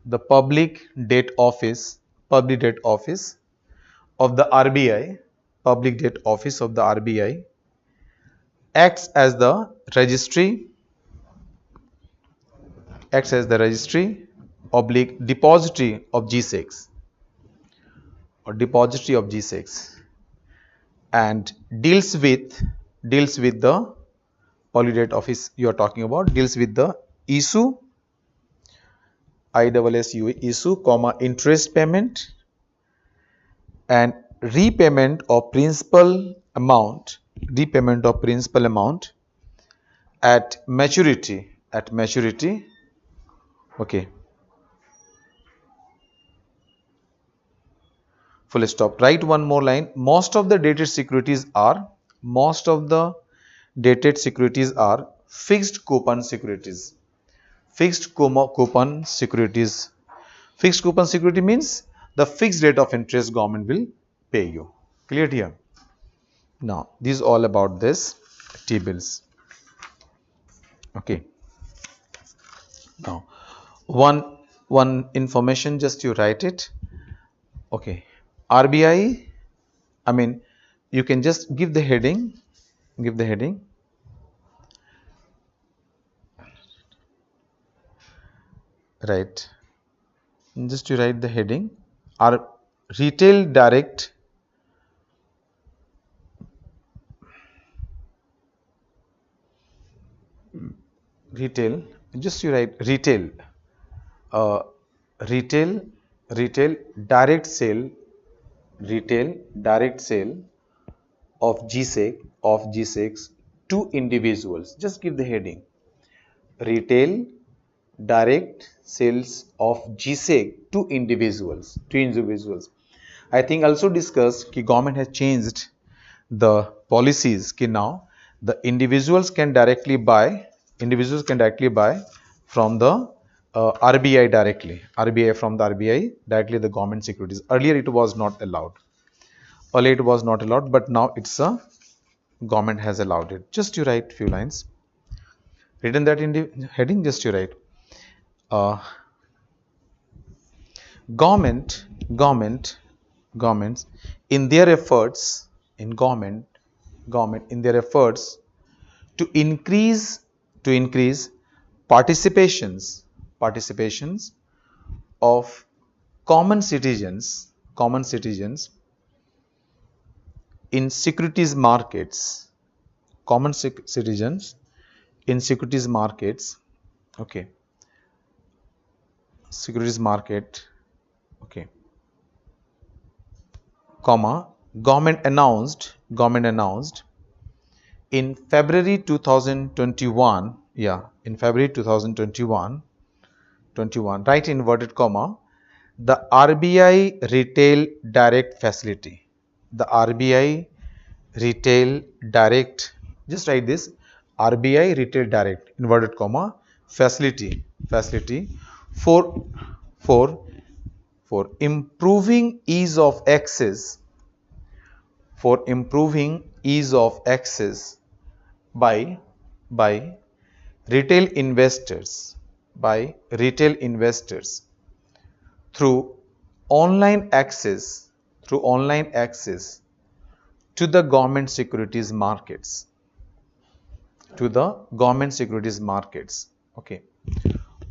the public debt office of the RBI, public debt office of the RBI acts as the registry, oblique depository of G-Secs, and deals with the public debt office you are talking about, deals with the issue, issue, interest payment and repayment of principal amount, at maturity, okay, full stop. Write one more line. Most of the dated securities are fixed coupon securities. Fixed coupon security means the fixed rate of interest government will pay you. Clear here? Now, this is all about this T-bills. Okay. Now, one information, just you write it. Okay. RBI, I mean, you can just give the heading. Right. Just you write the heading. Our retail direct just you write retail direct sale of G-Secs to individuals. Just give the heading. Retail direct sales of G-Sec to individuals. I think also discussed that government has changed the policies कि now the individuals can directly buy from the RBI directly. From the RBI directly the government securities. Earlier it was not allowed. But now it's a government has allowed it. Just you write few lines. Written that in the heading, just you write. Governments in their efforts to increase participations of common citizens in securities markets, okay, okay, government announced in February 2021, right, inverted comma, the RBI retail direct facility, just write this, RBI retail direct inverted comma facility for improving ease of access by retail investors through online access to the government securities markets. to the government securities markets. Okay,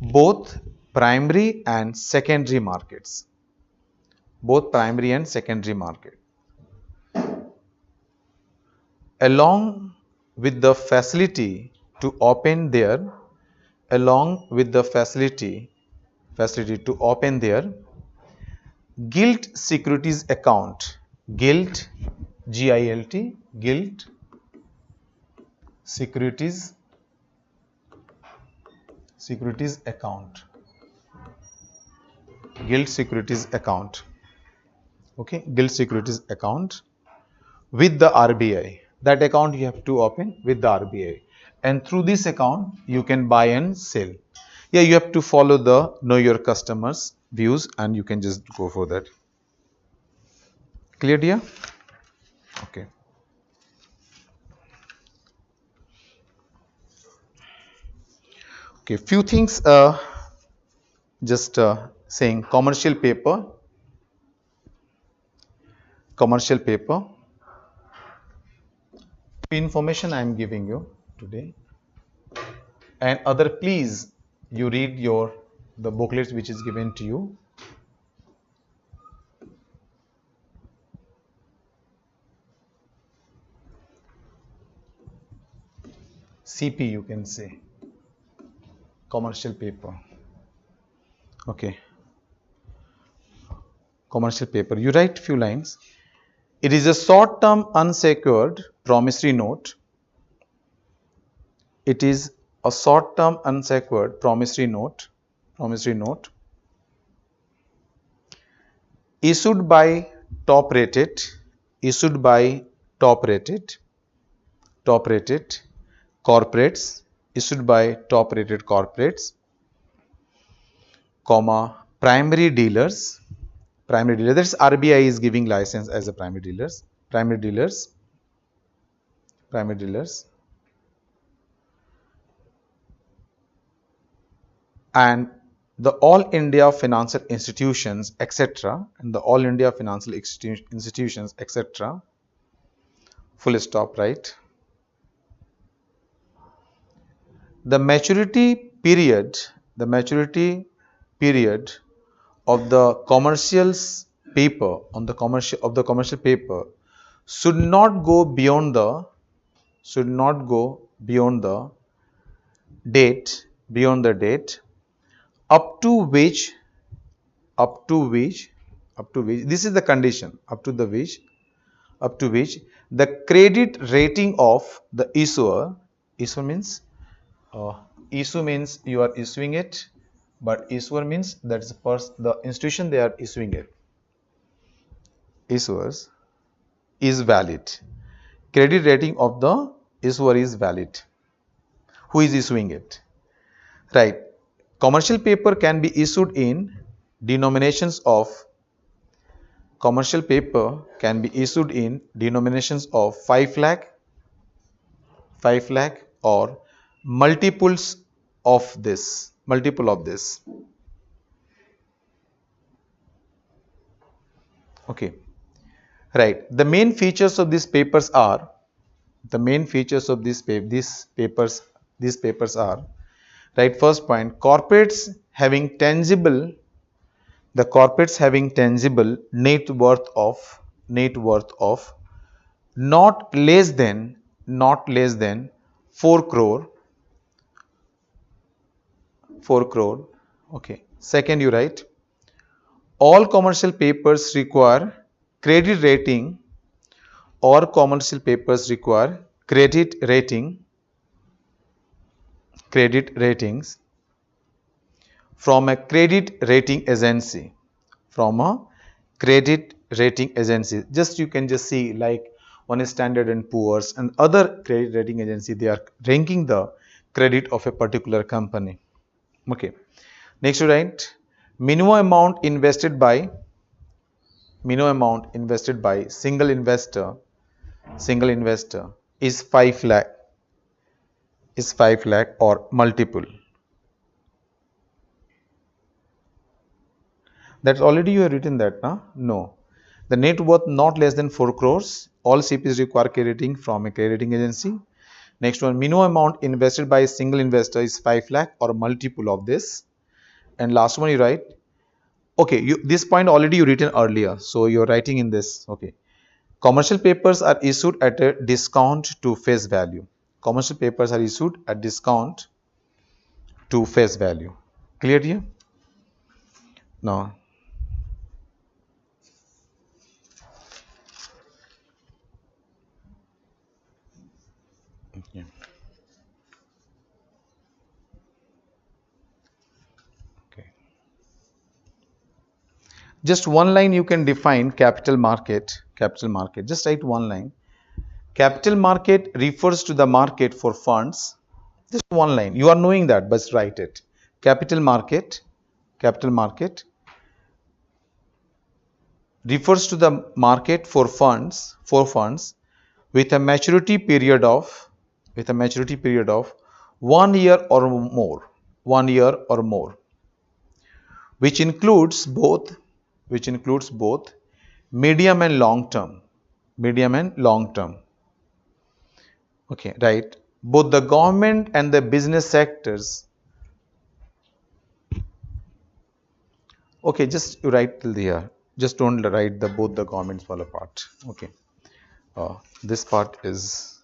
both primary and secondary markets, both primary and secondary market, along with the facility to open their, along with the facility to open their gilt securities account, gilt, G-I-L-T, gilt securities account, gilt securities account, okay, gilt securities account with the RBI. That account you have to open with the RBI, and through this account you can buy and sell. Yeah, you have to follow the know your customers views, and you can just go for that. Clear, dear? Okay. Okay, few things, just saying commercial paper, information I am giving you today, and other, please you read your the booklets which is given to you. CP you can say, commercial paper. Okay, commercial paper, you write few lines. It is a short term unsecured promissory note. It is a short term unsecured promissory note issued by top rated corporates, issued by top rated corporates, comma, primary dealers, that's RBI is giving license as a primary dealers, and the all India financial institutions, etc., and the all India financial institutions, etc., full stop, right? The maturity period of the commercial paper should not go beyond the date up to which this is the condition, up to which the credit rating of the issuer means issue means you are issuing it, but issuer means that's the institution they are issuing it, issuers, is valid. Credit rating of the issuer is valid. Who is issuing it? Right. Commercial paper can be issued in denominations of 5 lakh or multiple of this. Okay. Right. The main features of these papers are, right, first point, corporates having tangible net worth of not less than 4 crore. Okay. Second, you write, all commercial papers require credit rating or commercial papers require credit ratings from a credit rating agency. Just you can just see, like one is Standard and Poor's and other credit rating agency, they are ranking the credit of a particular company. Okay. Next, you write, minimum amount invested by single investor is 5 lakh or multiple. That's already you have written that, na? No. The net worth not less than 4 crores. All CPs require credit rating from a credit rating agency. Next one, minimum amount invested by a single investor is 5 lakh or a multiple of this. And last one you write, okay, this point already you written earlier, so you're writing in this. Okay, commercial papers are issued at a discount to face value. Commercial papers are issued at discount to face value. Clear here? Now, okay. Okay. Just one line you can define capital market. Capital market. Just write one line. Capital market refers to the market for funds. Just one line. You are knowing that, but write it. Capital market. Capital market refers to the market for funds with a maturity period of 1 year or more, 1 year or more, which includes both medium and long term. Okay, right. Both the government and the business sectors. Okay, just write till here. Just don't write the both the governments fall apart. Okay. This part is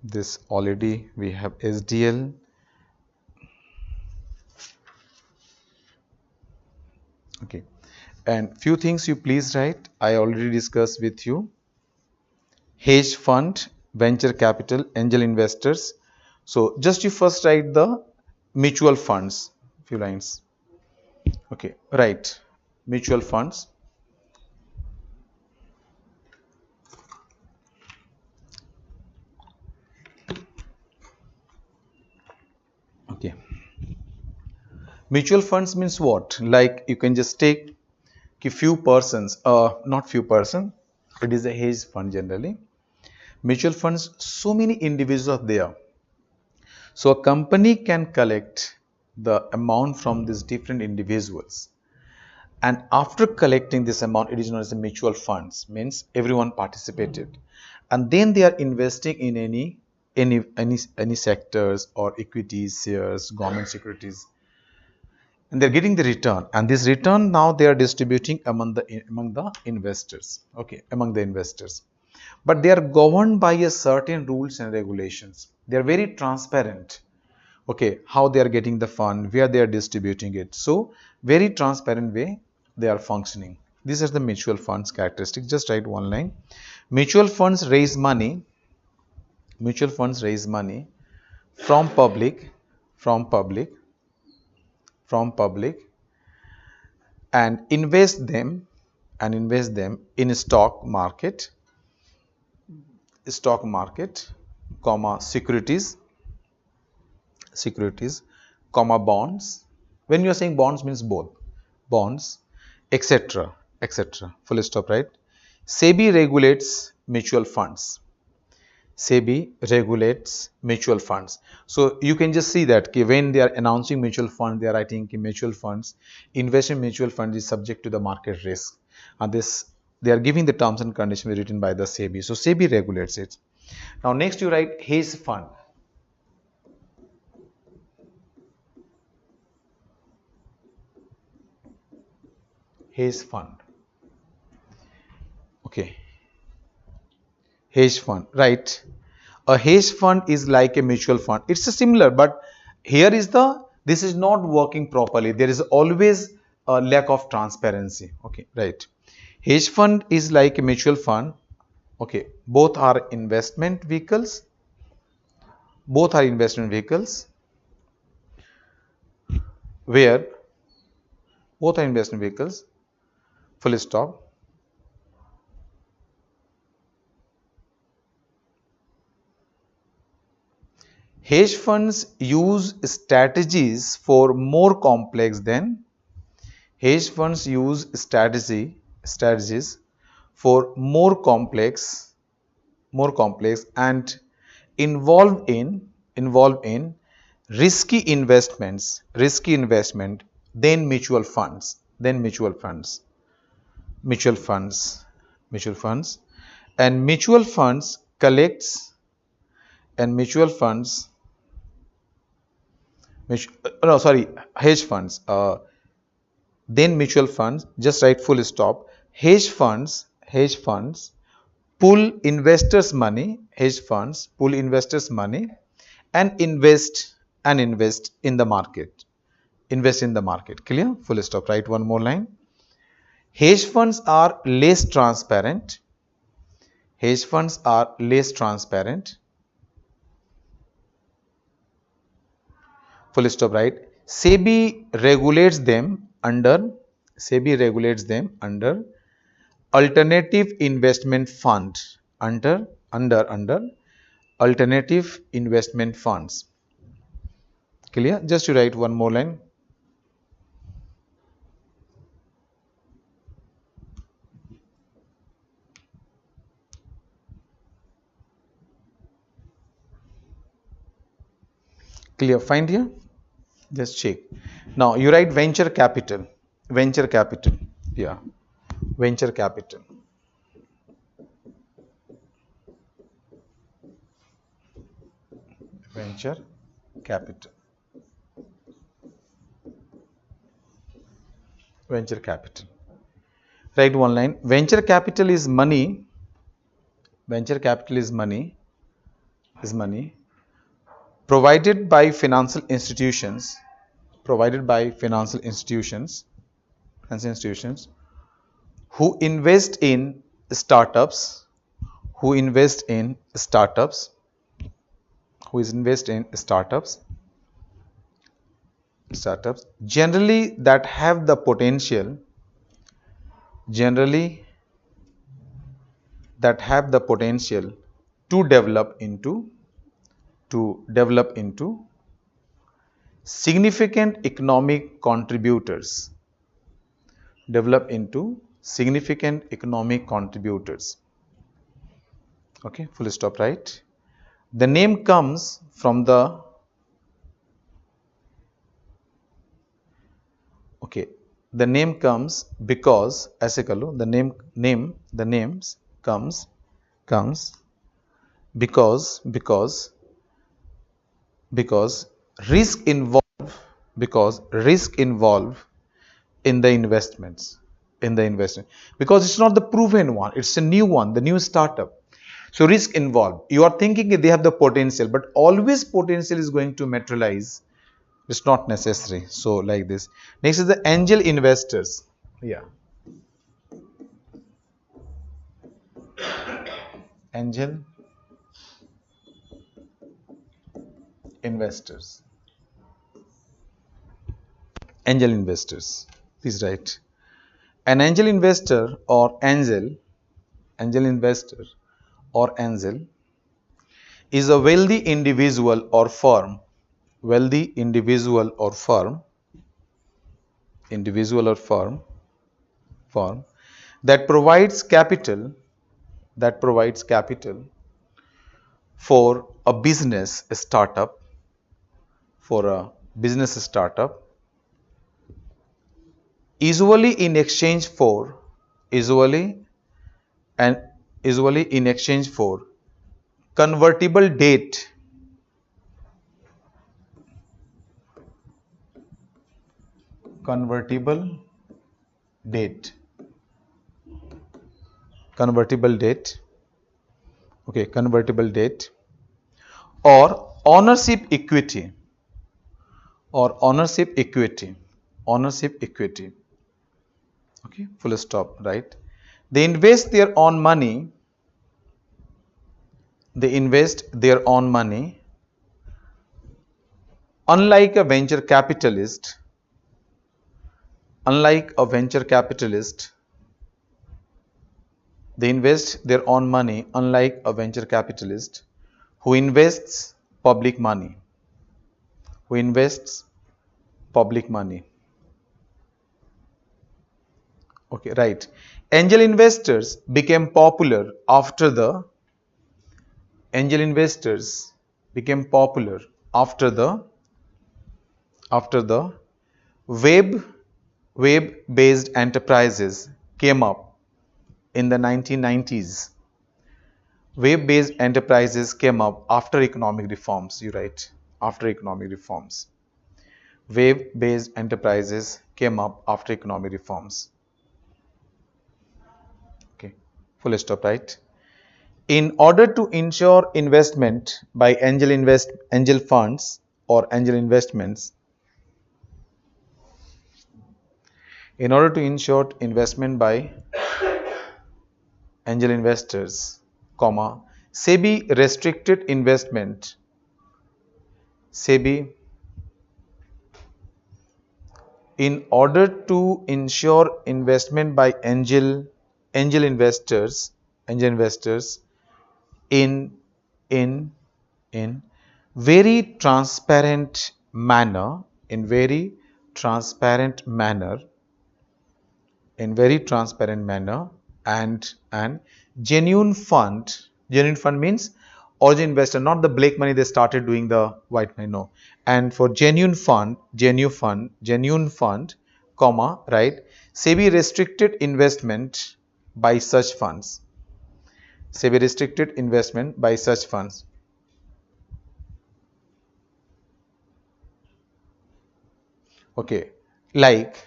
this already we have SDL. Okay, and few things you please write. I already discussed with you. Hedge fund, venture capital, angel investors. So just you first write the mutual funds, few lines. Okay, right. Mutual funds. Okay. Mutual funds means what? Like you can just take a few persons, not few person. It is a hedge fund generally. Mutual funds, so many individuals are there. So a company can collect the amount from these different individuals. And after collecting this amount, it is known as the mutual funds, means everyone participated. And then they are investing in any sectors or equities, shares, government securities. And they're getting the return. And this return now they are distributing among the investors. Okay, among the investors. But they are governed by a certain rules and regulations. They are very transparent. Okay, how they are getting the fund, where they are distributing it. So, very transparent way they are functioning. These are the mutual funds characteristics. Just write one line. Mutual funds raise money. Mutual funds raise money from public, and invest them in stock market, comma securities, comma bonds. When you are saying bonds means both bonds, etc., full stop, right? SEBI regulates mutual funds. SEBI regulates mutual funds. So you can just see that when they are announcing mutual fund, they are writing mutual funds. Investment in mutual funds is subject to the market risk, and this they are giving the terms and conditions written by the SEBI. So SEBI regulates it. Now next you write hedge fund. Hedge fund. Okay. Hedge fund, right? A hedge fund is like a mutual fund. It's a similar, but here is this is not working properly. There is always a lack of transparency. Okay, right. Hedge fund is like a mutual fund. Okay, both are investment vehicles. Where both are investment vehicles. Full stop. Hedge funds use strategies for more complex than strategies for more complex and involved in risky investment than mutual funds. and mutual funds collects and mutual funds no sorry hedge funds then mutual funds, just write full stop. Hedge funds pull investors money, hedge funds pull investors money and invest in the market. Invest in the market. Clear? Full stop. Write one more line. Hedge funds are less transparent. Hedge funds are less transparent. Full stop, right? SEBI regulates them under alternative investment fund under alternative investment funds. Clear? Just to write one more line. Clear? Find here. Just check. Now you write venture capital. Venture capital. Yeah. Venture capital. Venture capital. Venture capital. Write one line. Venture capital is money. Venture capital is money. Provided by financial institutions. Provided by financial institutions. Who invest in startups. Who invest in startups. Generally that have the potential to develop into significant economic contributors. Okay, full stop, right? The name comes from the the name comes because ऐसे कर लो, the names comes because risk involved in the investment, because it's not the proven one, it's a new one, the new startup. So risk involved, you are thinking they have the potential, but always potential is going to materialize. It's not necessary. So like this. Next is the angel investors. Yeah. Angel investors. Angel investors. Please write. An angel investor or angel is a wealthy individual or firm that provides capital for a business startup, usually in exchange for convertible debt or ownership equity. Okay, full stop, right? They invest their own money. Unlike a venture capitalist, they invest their own money unlike a venture capitalist who invests public money. Okay, right. Angel investors became popular after the web-based enterprises came up in the 1990s. Web-based enterprises came up after economic reforms. You write after economic reforms. Web-based enterprises came up after economic reforms. Okay, full stop, right? In order to ensure investment by angel funds or angel investments, in order to ensure investment by angel investors, comma, SEBI restricted investment. SEBI, in order to ensure investment by angel investors, in in in very transparent manner, in very transparent manner, in very transparent manner, and genuine fund means origin investor, not the black money they started doing the white money, no. And for genuine fund, comma, right, SEBI restricted investment by such funds. SEBI restricted investment by such funds. Okay, like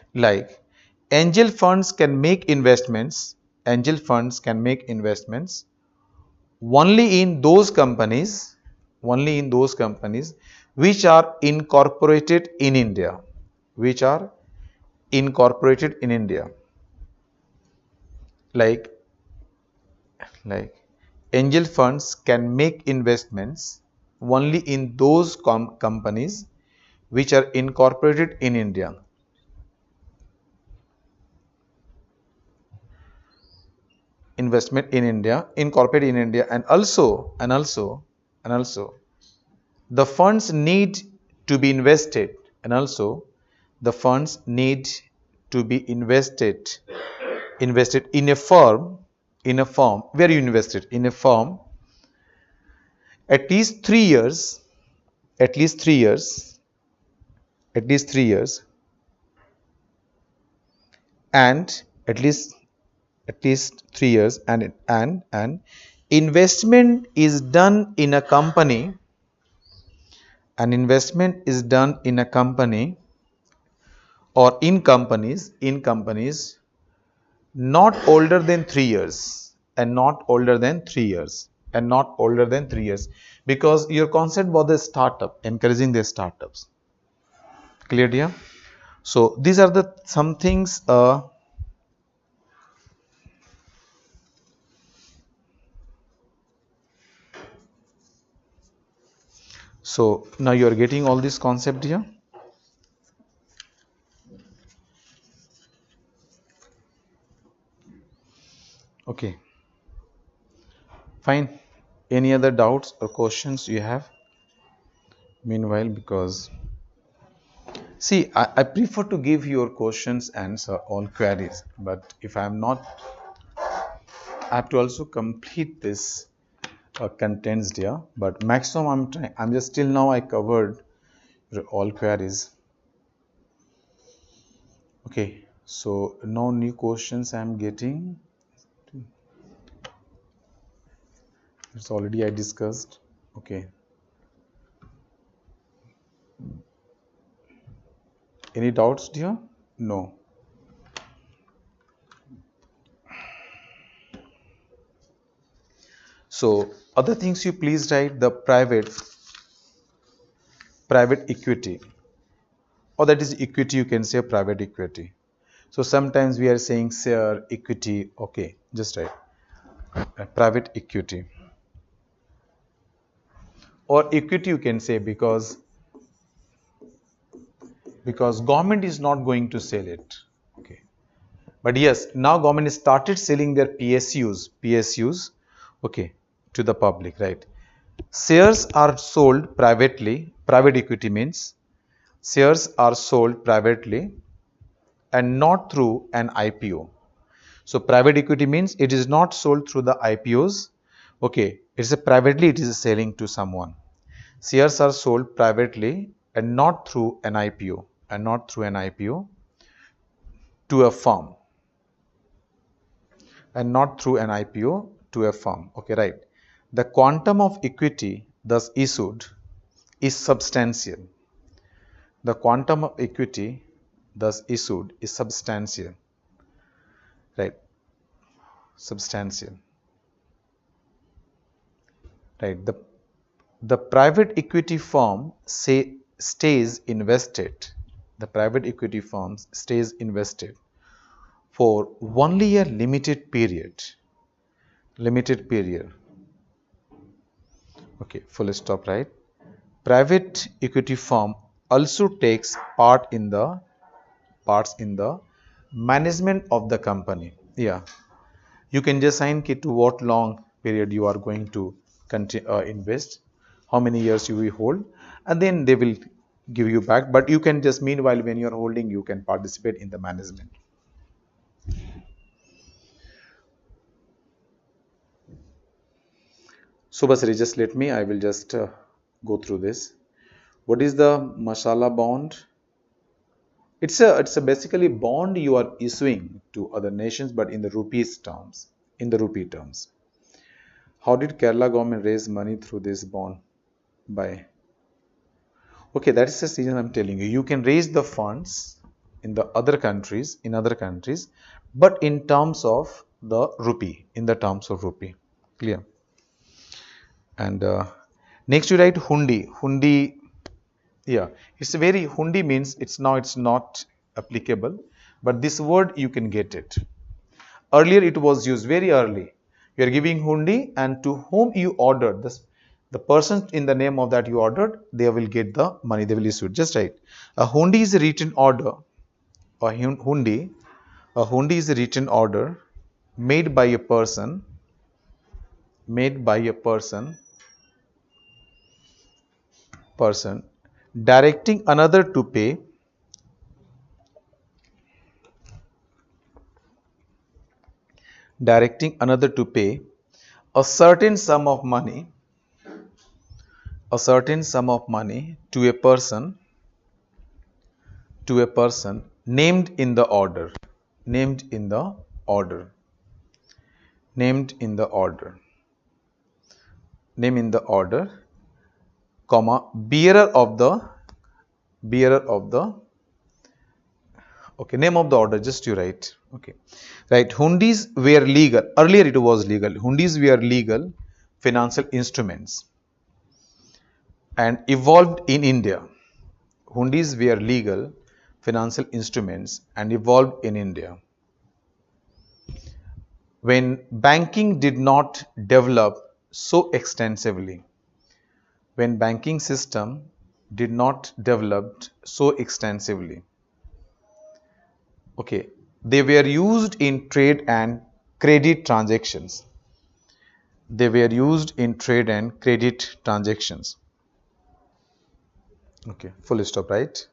angel funds can make investments. Angel funds can make investments only in those companies, which are incorporated in India, which are incorporated in India. Like angel funds can make investments only in those companies which are incorporated in India. Investment in India, incorporated in India, and also the funds need to be invested, and also the funds need to be invested in a firm, where you invested in a firm at least 3 years, at least 3 years, at least 3 years, and at least 3 years, and investment is done in a company, an investment is done in a company or in companies not older than 3 years, and not older than 3 years, and not older than 3 years, because your concept was the startup, encouraging the startups. Clear, dear? So these are the some things. So now you are getting all this concept here. Okay, fine. Any other doubts or questions you have? Meanwhile, because see, I prefer to give your questions, answer all queries, but if I am not, I have to also complete this contents here. But maximum I'm trying. I'm just till now I covered all queries. Okay, so no new questions I'm getting. It's already I discussed. Okay. Any doubts, dear? No. So other things you please write the private equity, or that is equity, you can say private equity. So sometimes we are saying share equity. Okay, just write private equity, or equity you can say, because government is not going to sell it. Okay, but yes, now government started selling their PSUs, okay, to the public, right? Shares are sold privately. Private equity means shares are sold privately and not through an IPO. So private equity means it is not sold through the IPOs. Okay, it's a privately, it is selling to someone. Shares are sold privately and not through an IPO, to a firm, and not through an IPO to a firm. Okay, right. The quantum of equity thus issued is substantial. The quantum of equity thus issued is substantial. Right. Substantial. Right. The private equity firm stays invested. The private equity firms stays invested for only a limited period. Limited period. Okay, full stop, right? Private equity firm also takes parts in the management of the company. Yeah, you can just assign it to what long period you are going to invest, how many years you will hold, and then they will give you back. But you can just, meanwhile, when you are holding, you can participate in the management. So Basri, just let me, I will just go through this. What is the masala bond? It's a basically bond you are issuing to other nations, but in the rupees terms, in the rupee terms. How did Kerala government raise money through this bond? By, okay, that is the reason I'm telling you. You can raise the funds in the other countries, but in terms of the rupee, in the terms of rupee. Clear? And next you write hundi. Hundi, yeah, it's a very, hundi means it's not applicable, but this word you can get it. Earlier it was used very early. You are giving hundi, and to whom you ordered this, the person in the name of that you ordered, they will get the money, they will issue it. Just right. A hundi is a written order. A hundi is a written order made by a person, directing another to pay a certain sum of money to a person named in the order, comma, bearer of the, okay, name of the order, just you write. Okay, right. Hundis were legal. Earlier it was legal. Hundis were legal financial instruments and evolved in India. Hundis were legal financial instruments and evolved in India. When banking did not develop so extensively, when banking system did not develop so extensively, okay, they were used in trade and credit transactions. Okay, full stop, right?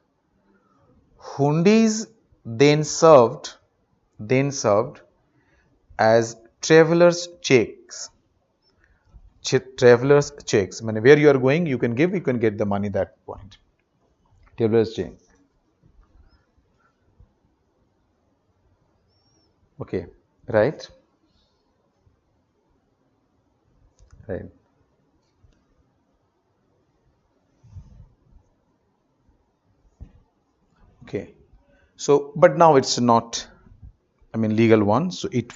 Hundis then served as travelers' checks. Travelers' checks. I mean, where you are going, you can get the money that point. Travelers' check. Okay, right? Right. Okay. So, but now it's not, I mean, legal one. So it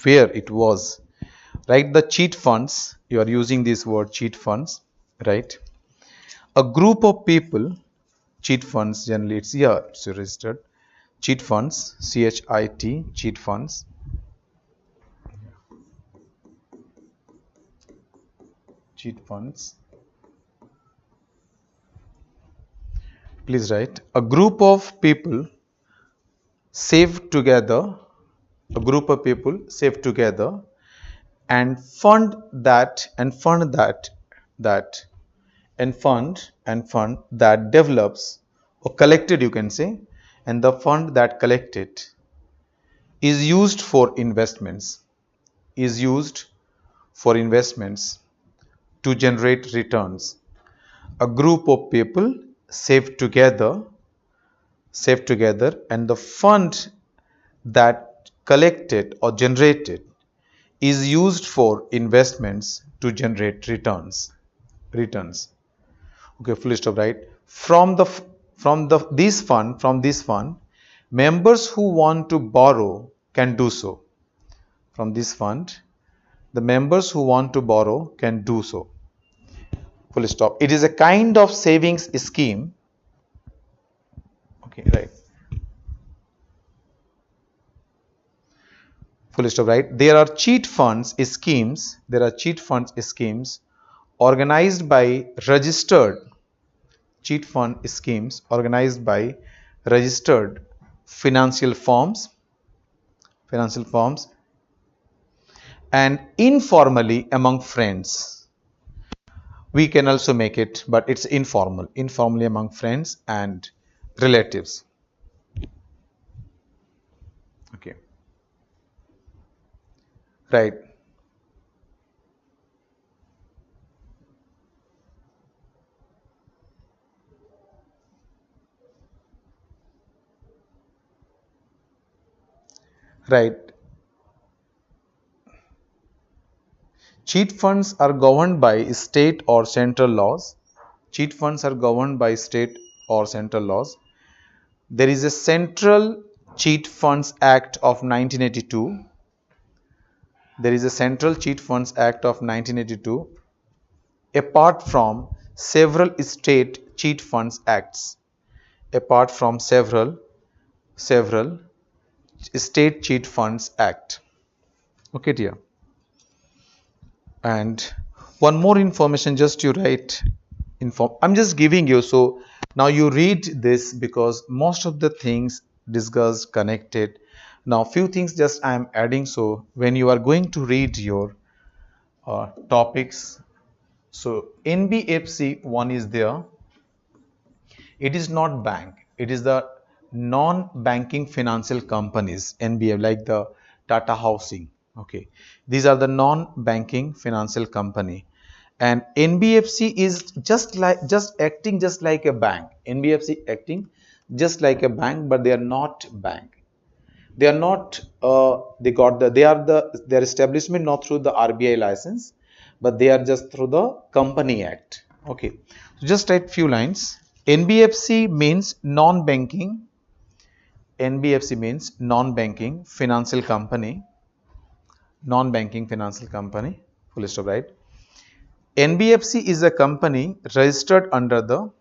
was, right? The cheat funds, you are using this word cheat funds, right? A group of people, cheat funds generally, it's registered. Cheat funds, CHIT, cheat funds. Cheat funds. Please write. A group of people save together. And fund that develops, or collected, you can say, and the fund that collected is used for investments to generate returns. A group of people save together, and the fund that collected or generated is used for investments to generate returns. Okay, full stop, right? From this fund, members who want to borrow can do so. From this fund, the members who want to borrow can do so. Full stop. It is a kind of savings scheme. Okay, right. Full stop, right? There are cheat funds schemes. There are cheat funds schemes organized by registered cheat fund schemes organized by registered financial firms and informally among friends. We can also make it, but it's informally among friends and relatives. Okay, right, right. Cheat funds are governed by state or central laws. Cheat funds are governed by state or central laws. There is a Central Cheat Funds Act of 1982. There is a Central Cheat Funds Act of 1982 apart from several state cheat funds acts. Apart from several state cheat funds act. Okay, dear. And one more information, just you write I'm just giving you, so now you read this because most of the things discussed connected. Now few things just I am adding, so when you are going to read your topics, so NBFC one is there. It is not bank, it is the non-banking financial companies, NBF, like the Tata Housing. Okay, these are the non-banking financial company, and NBFC is just acting just like a bank. NBFC acting just like a bank, but they are not bank. They are not they are their establishment not through the RBI license, but they are just through the Company Act. Okay, so just write few lines. NBFC means non-banking. NBFC means non-banking financial company. Non-banking financial company. Full stop, right? NBFC is a company registered under the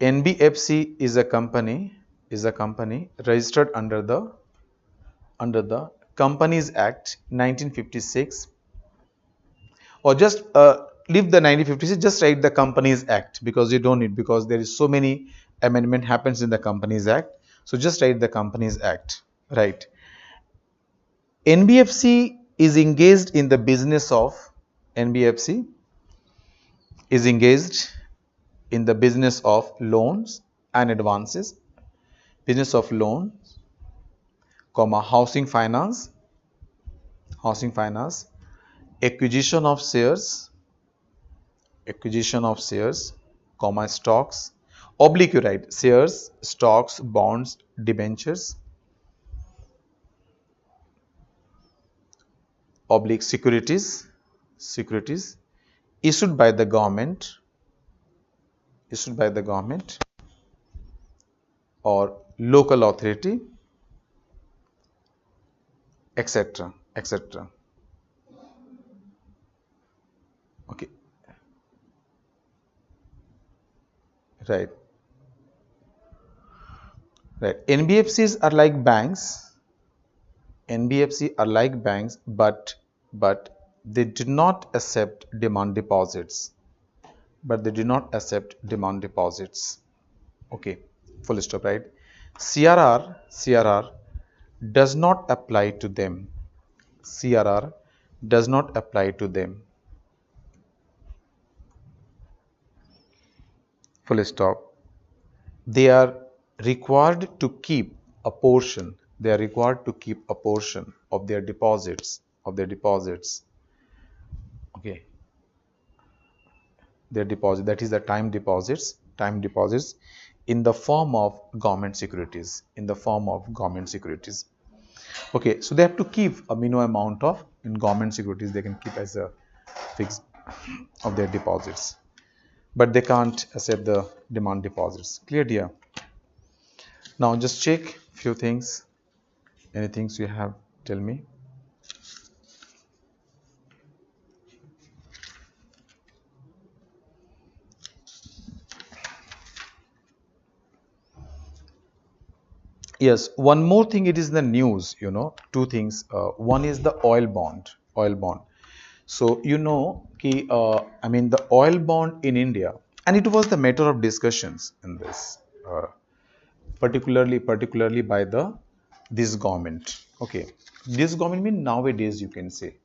NBFC is a company registered under the Companies Act 1956, or just leave the 1956, just write the Companies Act because you don't need, because there is so many amendment happens in the Companies Act, so just write the Companies Act, right? NBFC is engaged in the business of NBFC is engaged in the business of loans and advances, business of loans, comma, housing finance, acquisition of shares, comma, stocks, oblique, you write shares, stocks, bonds, debentures, oblique securities issued by the government or local authority, etc., etc. Okay, right. NBFCs are like banks. NBFC are like banks, but they do not accept demand deposits. Okay, full stop, right? CRR does not apply to them. CRR does not apply to them. Full stop. They are required to keep a portion. They are required to keep a portion of their deposits. Okay, their deposit, that is the time deposits in the form of government securities. Okay, so they have to keep a minimum amount of in government securities they can keep as a fixed of their deposits, but they can't accept the demand deposits. Clear, dear? Now just check few things. Anything you have, tell me. Yes, one more thing, it is the news, two things. One is the oil bond. So, I mean, the oil bond in India, and it was the matter of discussions in this, particularly by this government. Okay, this government mean nowadays you can say,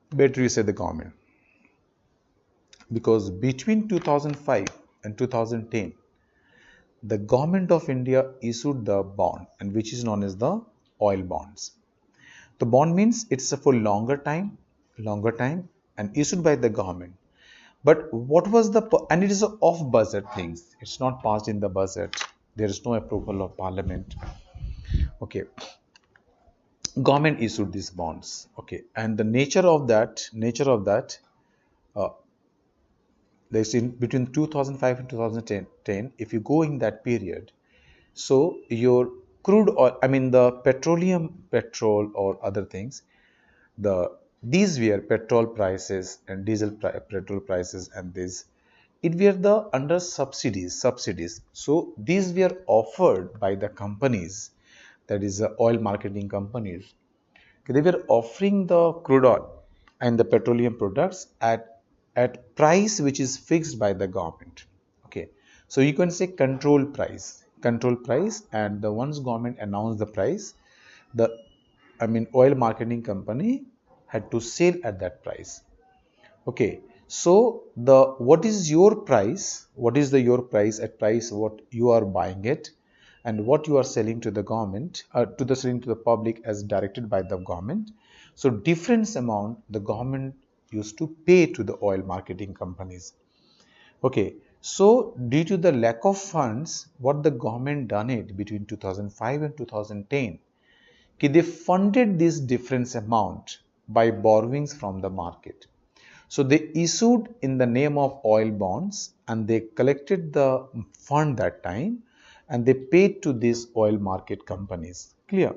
better you say the government, because between 2005 and 2010, the government of India issued the bond, and which is known as the oil bonds. The bond means it's for longer time, and issued by the government. But what was and it is a off budget things. It's not passed in the budget. There is no approval of parliament. Okay, government issued these bonds. Okay, and the nature of that, uh, there's in between 2005 and 2010. If you go in that period, so your crude oil, I mean the petrol or other things, these were petrol prices and petrol prices, and this it were the under subsidies. So these were offered by the companies, that is the oil marketing companies. They were offering the crude oil and the petroleum products at price which is fixed by the government. Okay, so you can say control price, and the once government announced the price, the oil marketing company had to sell at that price. Okay, so the what is your price? What is the your price at price what you are buying it, and what you are selling to the government, selling to the public as directed by the government. So difference amount the government used to pay to the oil marketing companies. Okay, so due to the lack of funds, what the government done it between 2005 and 2010, they funded this difference amount by borrowings from the market. So they issued in the name of oil bonds, and they collected the fund that time, and they paid to these oil market companies. Clear?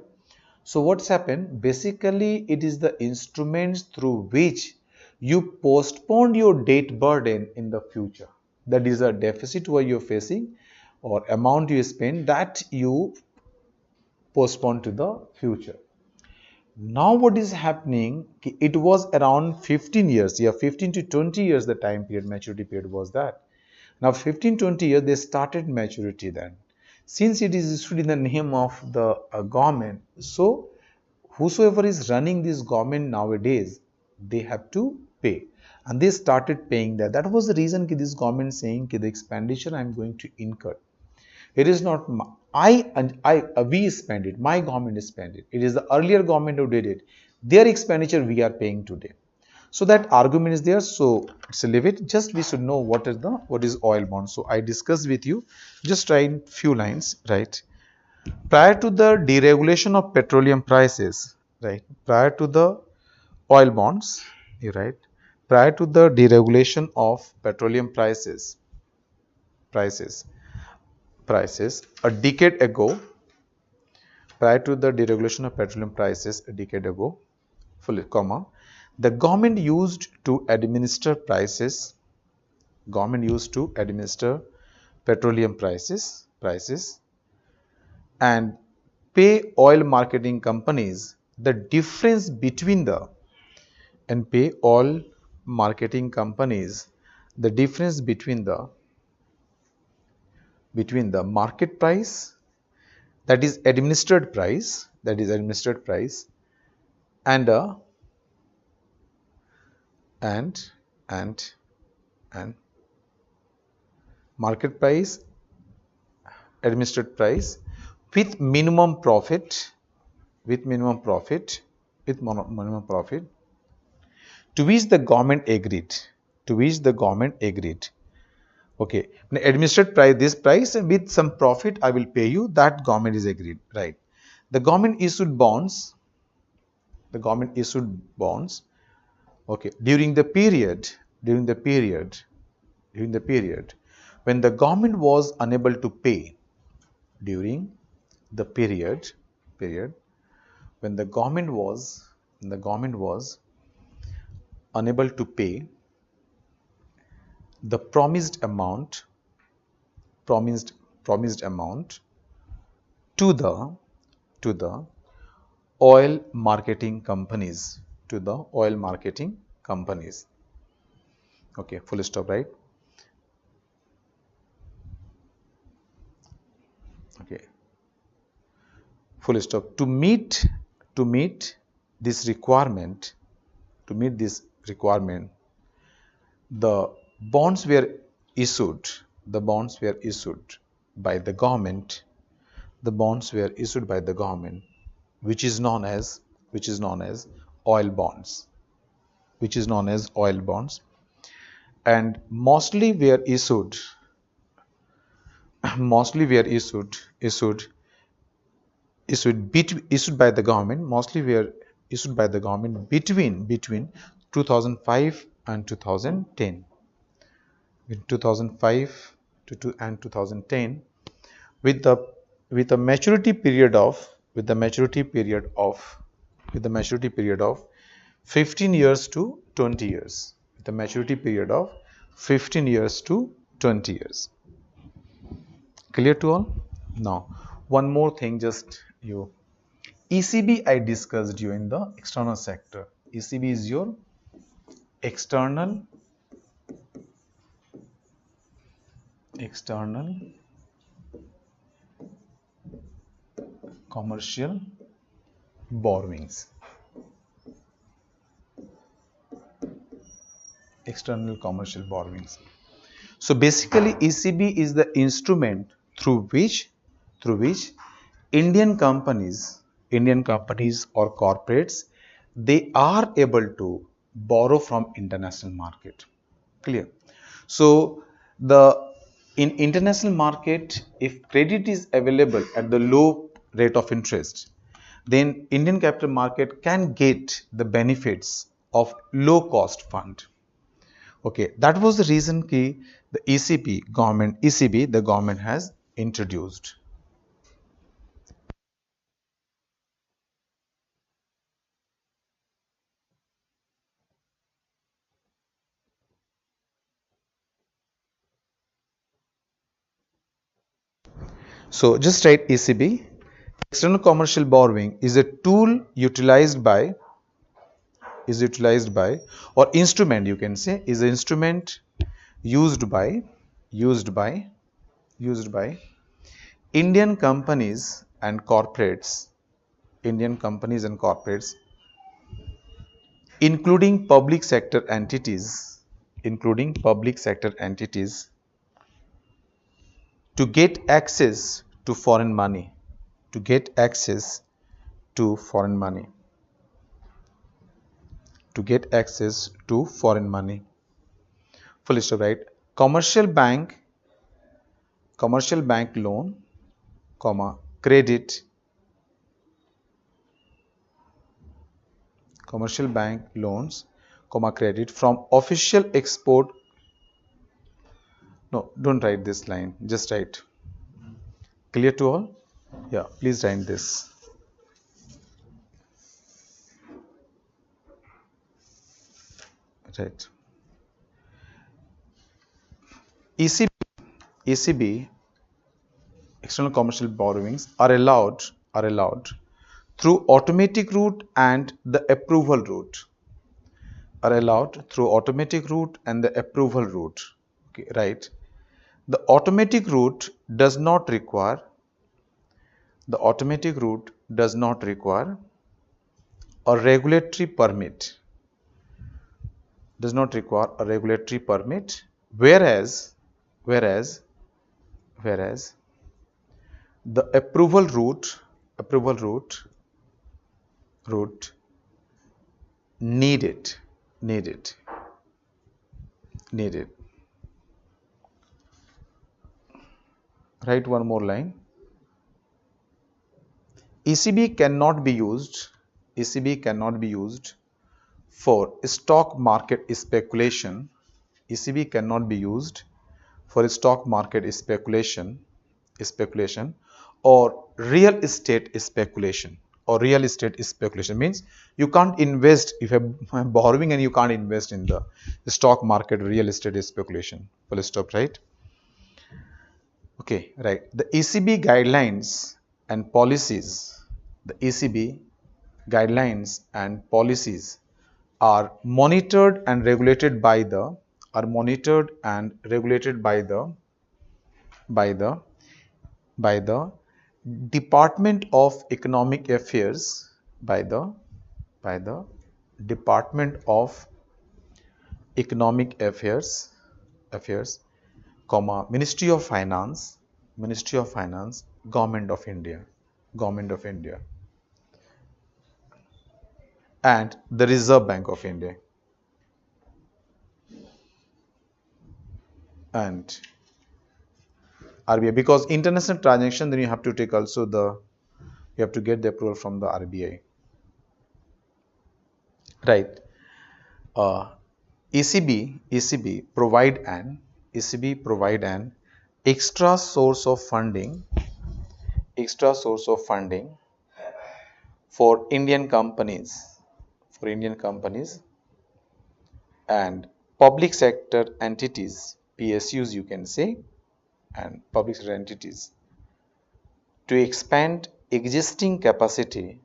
So what's happened? Basically, it is the instruments through which you postpone your debt burden in the future. That is a deficit where you're facing or amount you spend that you postpone to the future. Now what is happening, it was around 15 years, 15 to 20 years the time period, maturity period was that. Now 15-20 years they started maturity then. Since it is issued in the name of the government, so whosoever is running this government nowadays, they have to pay. And they started paying that. That was the reason this government saying the expenditure I am going to incur, it is not we spend it. My government spend it. It is the earlier government who did it. Their expenditure we are paying today. So that argument is there. So it's a leave it. Just we should know what is oil bond. So I discussed with you. Just try in few lines, right? Prior to the deregulation of petroleum prices, right? Prior to the oil bonds, right? Prior to the deregulation of petroleum prices a decade ago, prior to the deregulation of petroleum prices a decade ago, the government used to administer petroleum prices and pay oil marketing companies the difference between the and pay oil marketing companies the difference between the market price, that is administered price, and and market price, administered price, with minimum profit with minimum profit to which the government agreed. Okay, administered price, this price, and with some profit I will pay you, that government is agreed, right? The government issued bonds. The government issued bonds. Okay, during the period when the government was unable to pay, during the period when the government was unable to pay the promised amount to the oil marketing companies, okay, full stop, right? Okay, full stop. To meet this requirement, the bonds were issued by the government. The bonds were issued by the government, which is known as oil bonds, and mostly were issued by the government, between 2005 and 2010. In 2005 and 2010, with the maturity period of 15 years to 20 years. With the maturity period of 15 years to 20 years. Clear to all? Now, one more thing, just you. ECB I discussed you in the external sector. ECB is your external commercial borrowings. So basically ECB is the instrument through which Indian companies or corporates, they are able to borrow from international market. Clear? So in international market, if credit is available at the low rate of interest, then Indian capital market can get the benefits of low cost fund. Okay, that was the reason the government has introduced. So just write ECB. External commercial borrowing is a tool utilized by, or instrument, you can say, is an instrument used by Indian companies and corporates, including public sector entities, to get access to foreign money, Full stop, right? Commercial bank loan, credit, commercial bank loans, credit from official export. No, don't write this line, just write. Clear to all? Yeah, please write this. Right. ECB, external commercial borrowings are allowed through automatic route and the approval route. Okay, right. The automatic route does not require a regulatory permit. Whereas the approval route needed. Write one more line. ECB cannot be used, ECB cannot be used for stock market speculation. ECB cannot be used for stock market speculation or real estate speculation. Or real estate speculation means you can't invest if you're borrowing and you can't invest in the stock market real estate speculation. Full stop, right? Okay, right. The ECB guidelines and policies, the ECB guidelines and policies are monitored and regulated by the are monitored and regulated by the by the Department of Economic Affairs by the Department of Economic Affairs, comma, Ministry of Finance, Government of India, and the Reserve Bank of India. And RBI, because international transaction, then you have to take also you have to get the approval from the RBI, right? ECB provide an extra source of funding for Indian companies and public sector entities, PSUs you can say, and public sector entities to expand existing capacity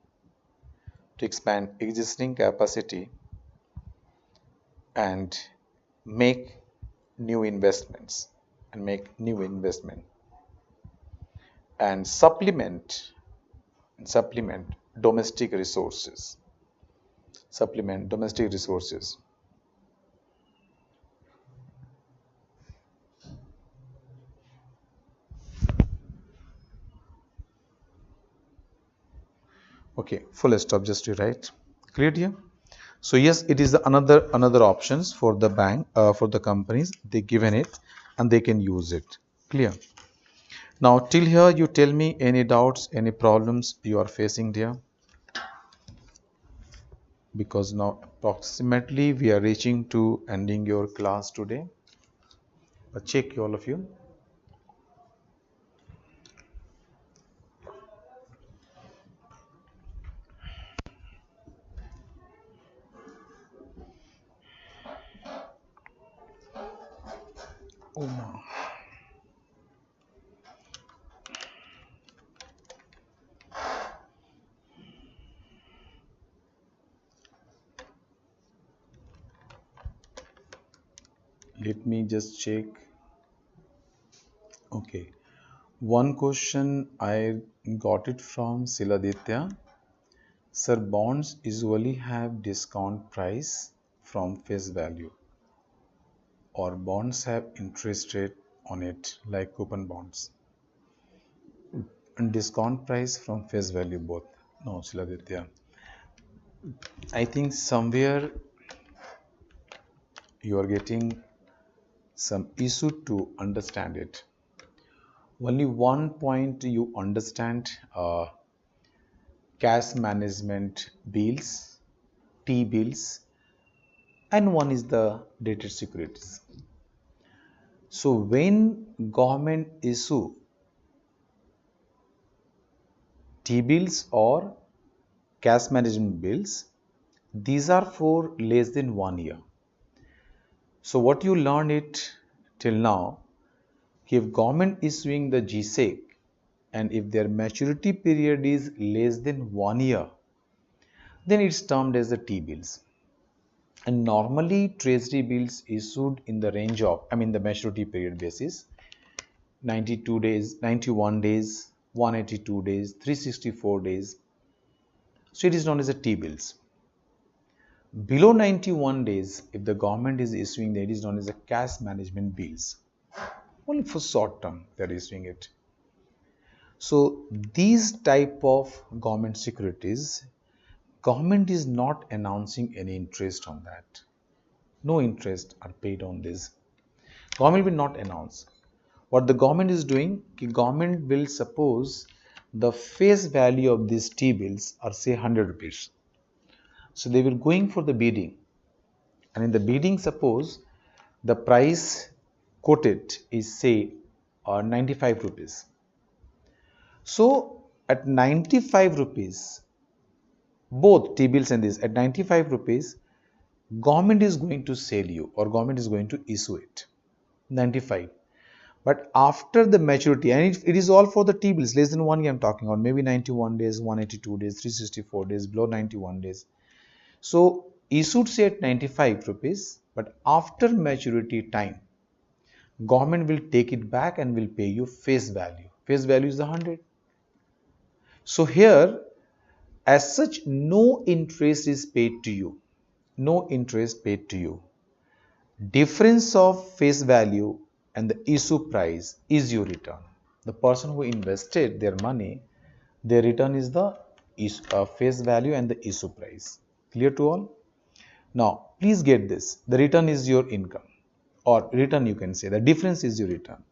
and make new investments and supplement domestic resources. Okay, full stop, just to write. Clear here? So yes, it is another options for the bank, for the companies. They given it and they can use it. Clear? Now till here, you tell me any doubts, any problems you are facing there, because now approximately we are reaching to ending your class today. Check all of you. Oh no. Let me just check. Okay, one question I got it from Siladitya. Sir, bonds usually have discount price from face value, or bonds have interest rate on it like coupon bonds, and discount price from face value both. No, Siladitya, I think somewhere you are getting some issue to understand it. Only one point you understand, cash management bills, T-bills, and one is the dated securities. So when government issue T-bills or cash management bills, these are for less than 1 year. So what you learned it till now, if government issuing the GSEC and if their maturity period is less than 1 year, then it's termed as the T-bills. And normally treasury bills issued in the range of, the maturity period basis, 92 days, 91 days, 182 days, 364 days. So it is known as the T-bills. Below 91 days, if the government is issuing, that is known as the cash management bills. Only for short term they are issuing it. So these type of government securities, government is not announcing any interest on that. No interest are paid on this. Government will not announce. What the government is doing, government will suppose the face value of these T-bills are say 100 rupees. So they were going for the bidding, and in the bidding, suppose the price quoted is say 95 rupees. So at 95 rupees, both T-bills and this at 95 rupees, government is going to sell you, or government is going to issue it 95. But after the maturity, and it is all for the T-bills less than 1 year I'm talking about, maybe 91 days, 182 days, 364 days, below 91 days. So issued say at 95 rupees, but after maturity time, government will take it back and will pay you face value. Face value is the 100. So here, as such, no interest is paid to you. No interest paid to you. Difference of face value and the issue price is your return. The person who invested their money, their return is the face value and the issue price. Clear to all? Now, please get this. The return is your income, or return you can say. The difference is your return.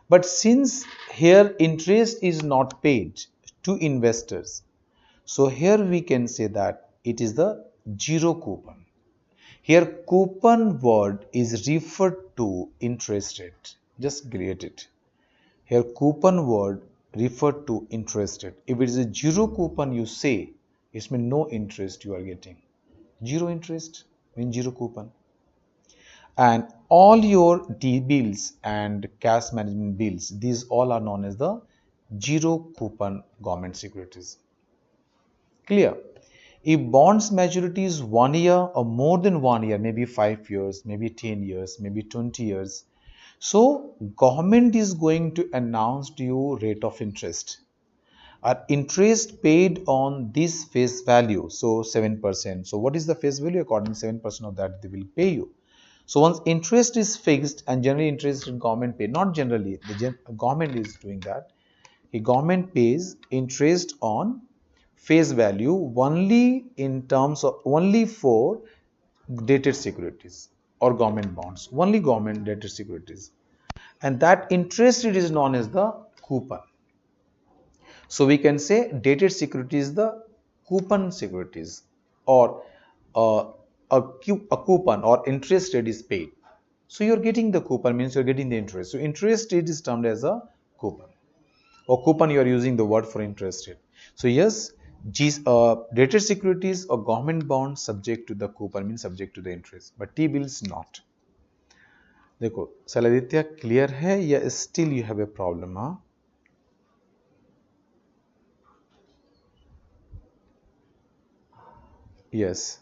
But since here interest is not paid to investors, so here we can say that it is the zero coupon. Here coupon word is referred to interest rate. Just create it. Here coupon word referred to interest rate. If it is a zero coupon you say, it means no interest you are getting. Zero interest means zero coupon. And all your T-bills and cash management bills, these all are known as the zero coupon government securities. Clear? If bonds maturity is 1 year or more than 1 year, maybe 5 years, maybe 10 years, maybe 20 years, so government is going to announce to you rate of interest. Interest paid on this face value, so 7%. So what is the face value? According to 7% of that they will pay you. So once interest is fixed, and generally interest in government pay, not generally, the government is doing that. The government pays interest on face value only in terms of only for dated securities or government bonds, only government dated securities, and that interest rate is known as the coupon. So we can say dated securities the coupon securities, or a coupon or interest rate is paid. So you're getting the coupon means you're getting the interest. So interest rate is termed as a coupon, or coupon you are using the word for interest rate. So yes, dated securities or government bonds subject to the coupon means subject to the interest, but T-bills not. देखो सलादित्य clear है या still you have a problem? हाँ, yes,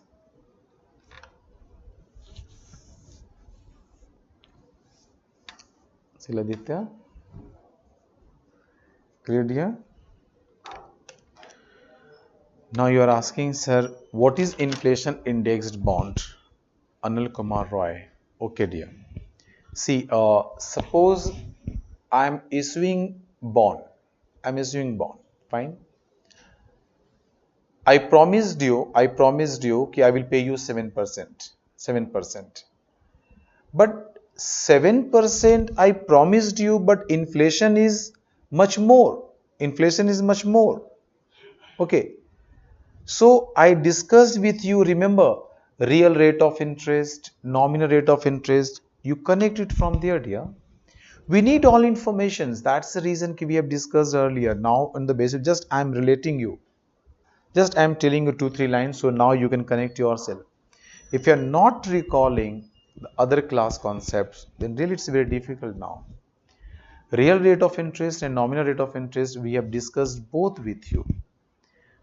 सलादित्य clear dear? Now you are asking, sir, what is inflation indexed bond? Anil Kumar Roy. Okay dear. See, suppose I am issuing bond. Fine. I promised you कि I will pay you 7%. 7%. But 7% I promised you, but inflation is much more. Inflation is much more. Okay. So I discussed with you, remember, real rate of interest, nominal rate of interest. You connect it from there, dear. We need all informations. That's the reason we have discussed earlier. Now on the basis, just I am relating you. Just I am telling you 2-3 lines, so now you can connect yourself. If you are not recalling the other class concepts, then really it's very difficult now. Real rate of interest and nominal rate of interest, we have discussed both with you.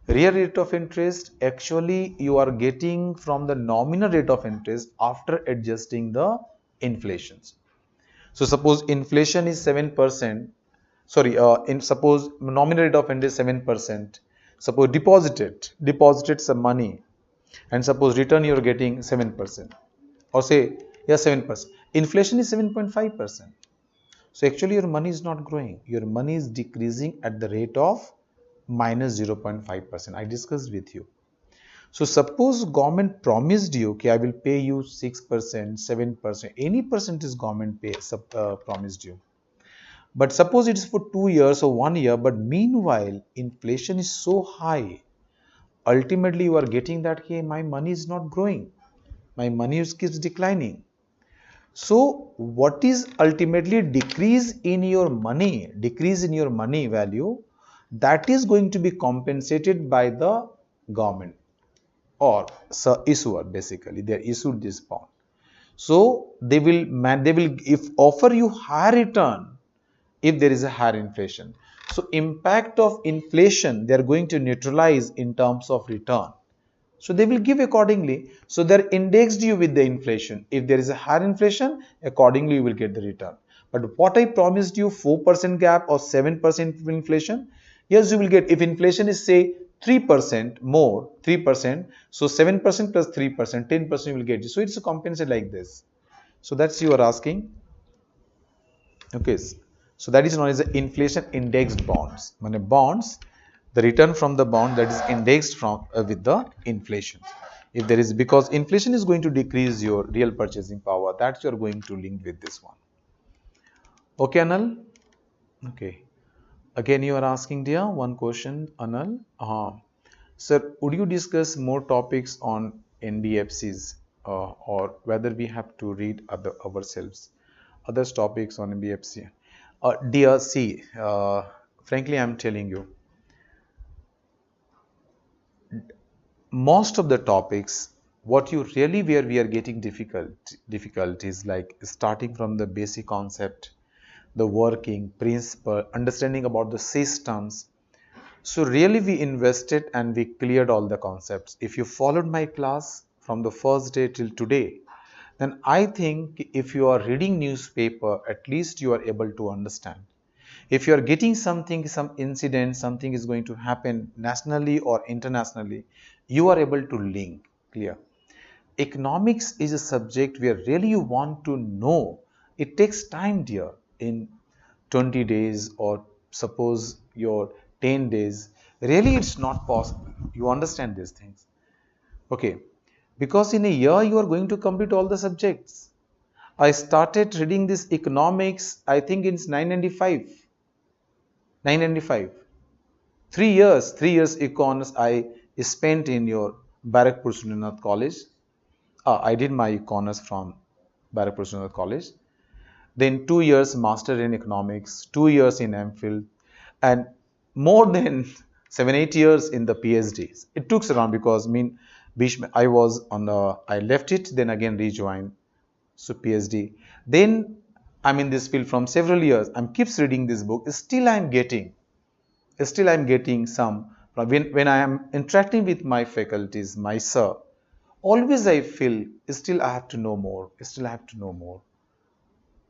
Real rate of interest, actually you are getting from the nominal rate of interest after adjusting the inflations. So suppose inflation is 7%, suppose nominal rate of interest 7%, suppose deposited some money, and suppose return you are getting 7%, or say, yeah, 7%. Inflation is 7.5%. So actually your money is not growing, your money is decreasing at the rate of minus 0.5%. I discussed with you. So suppose government promised you, okay, I will pay you 6%, 7%, any percentage government promised you. But suppose it is for 2 years or 1 year, but meanwhile inflation is so high, ultimately you are getting that, hey, my money is not growing, my money keeps declining. So what is ultimately decrease in your money value, that is going to be compensated by the government or issuer. Basically they are issued this bond, so they will if offer you higher return if there is a higher inflation. So impact of inflation they are going to neutralize in terms of return. So they will give accordingly. So they're indexed you with the inflation. If there is a higher inflation, accordingly you will get the return. But what I promised you, 4% gap or 7% inflation, yes, you will get. If inflation is say 3% more, 3%, so 7% plus 3%, 10% you will get. So it's a compensate like this. So that's you are asking. Okay, so that is known as the inflation indexed bonds. When bonds, the return from the bond that is indexed from with the inflation. If there is, because inflation is going to decrease your real purchasing power, that you are going to link with this one. Okay, Anal. Okay. Again, you are asking dear one question, Anal. Sir, would you discuss more topics on NBFCs or whether we have to read ourselves? Other topics on NBFC. Dear, see, frankly, I'm telling you, most of the topics, what you really where we are getting difficulties like starting from the basic concept, the working principle, understanding about the systems. So really we invested and we cleared all the concepts. If you followed my class from the first day till today, then I think if you are reading newspaper, at least you are able to understand. If you are getting something, some incident, something is going to happen nationally or internationally, you are able to link. Clear? Economics is a subject where really you want to know. It takes time, dear. In 20 days or suppose your 10 days, really it's not possible. You understand these things. Okay. Because in a year you are going to complete all the subjects. I started reading this economics, I think it's 995. 995. 3 years econs I spent in your Barakpur Sundernath College. I did my econs from Barakpur Sundernath College. Then 2 years master in economics, 2 years in MPhil, and more than 7-8 years in the PhD. It took around because I was on I left it, then again rejoined. So PhD. Then I'm in this field from several years. I'm keeps reading this book. Still I'm getting some when I am interacting with my faculties, my sir. Always I feel still I have to know more. Still I have to know more.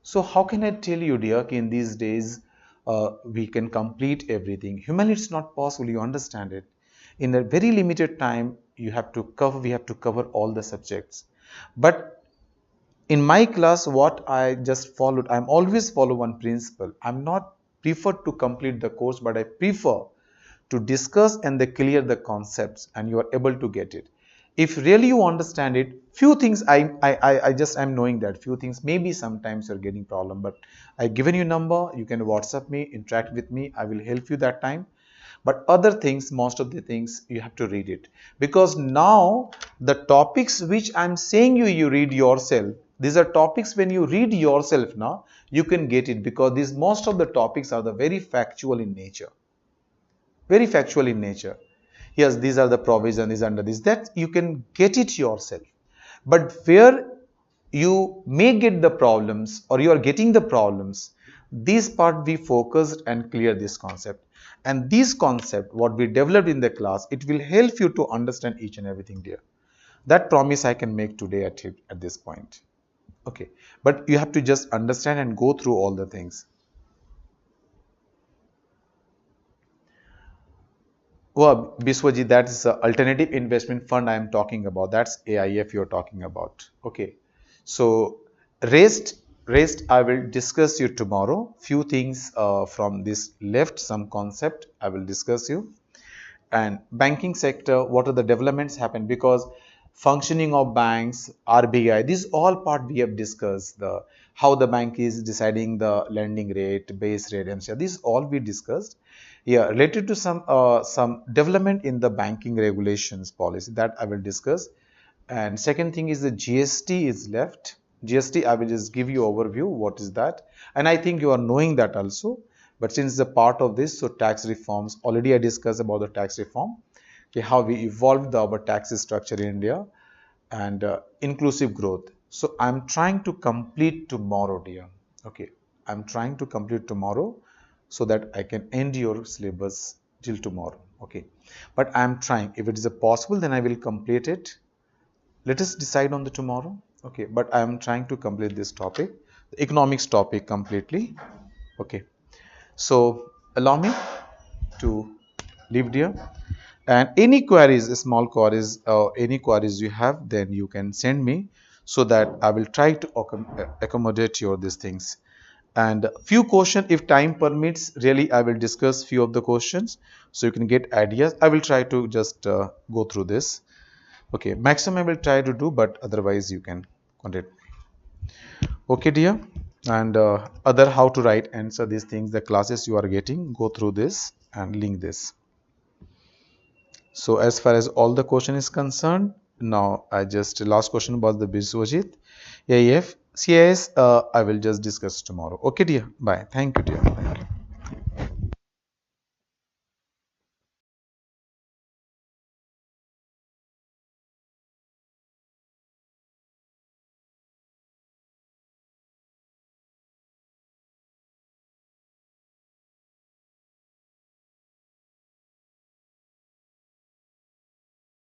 So how can I tell you, dear, in these days we can complete everything? Humanly, it's not possible. You understand it. In a very limited time, we have to cover all the subjects. But in my class, what I just followed, I'm always follow one principle. I'm not prefer to complete the course, but I prefer to discuss and they clear the concepts, and you are able to get it. If really you understand it, few things I'm knowing that few things maybe sometimes you're getting problem, but I given you number, you can WhatsApp me, interact with me, I will help you that time. But other things, most of the things you have to read it, because now the topics which I'm saying you read yourself, these are topics when you read yourself now you can get it, because these most of the topics are the very factual in nature, very factual in nature. Yes, these are the provisions, these under this, that you can get it yourself. But where you may get the problems or you are getting the problems, this part we focused and clear this concept. And this concept, what we developed in the class, it will help you to understand each and everything there. That promise I can make today at this point. Okay, but you have to just understand and go through all the things. Well, Biswaji, that's the alternative investment fund I am talking about. That's AIF you're talking about. Okay. So rest I will discuss you tomorrow. Few things from this left, some concept I will discuss you. And banking sector, what are the developments happen? Because functioning of banks, RBI, these all part we have discussed, the how the bank is deciding the lending rate, base rate, and so these all we discussed. Yeah, related to some development in the banking regulations policy that I will discuss. And second thing is the GST is left. GST, I will just give you overview what is that, and I think you are knowing that also. But since the part of this, so tax reforms already I discussed about the tax reform, okay, how we evolved our tax structure in India, and inclusive growth. So I'm trying to complete tomorrow, dear. Okay, I'm trying to complete tomorrow so that I can end your syllabus till tomorrow. Okay, but I'm trying. If it is possible, then I will complete it. Let us decide on the tomorrow. Okay, but I am trying to complete this topic, the economics topic completely. Okay, so allow me to leave, dear. And any queries, small queries, any queries you have, then you can send me so that I will try to accommodate your these things. And few questions, if time permits, really I will discuss few of the questions so you can get ideas. I will try to just go through this. Okay, maximum I will try to do, but otherwise you can contact me. Okay, dear. And other how to write answer these things, the classes you are getting, go through this and link this. So as far as all the question is concerned, now I just last question about the Biswajit. AIF, CIS, I will just discuss tomorrow. Okay, dear. Bye. Thank you, dear.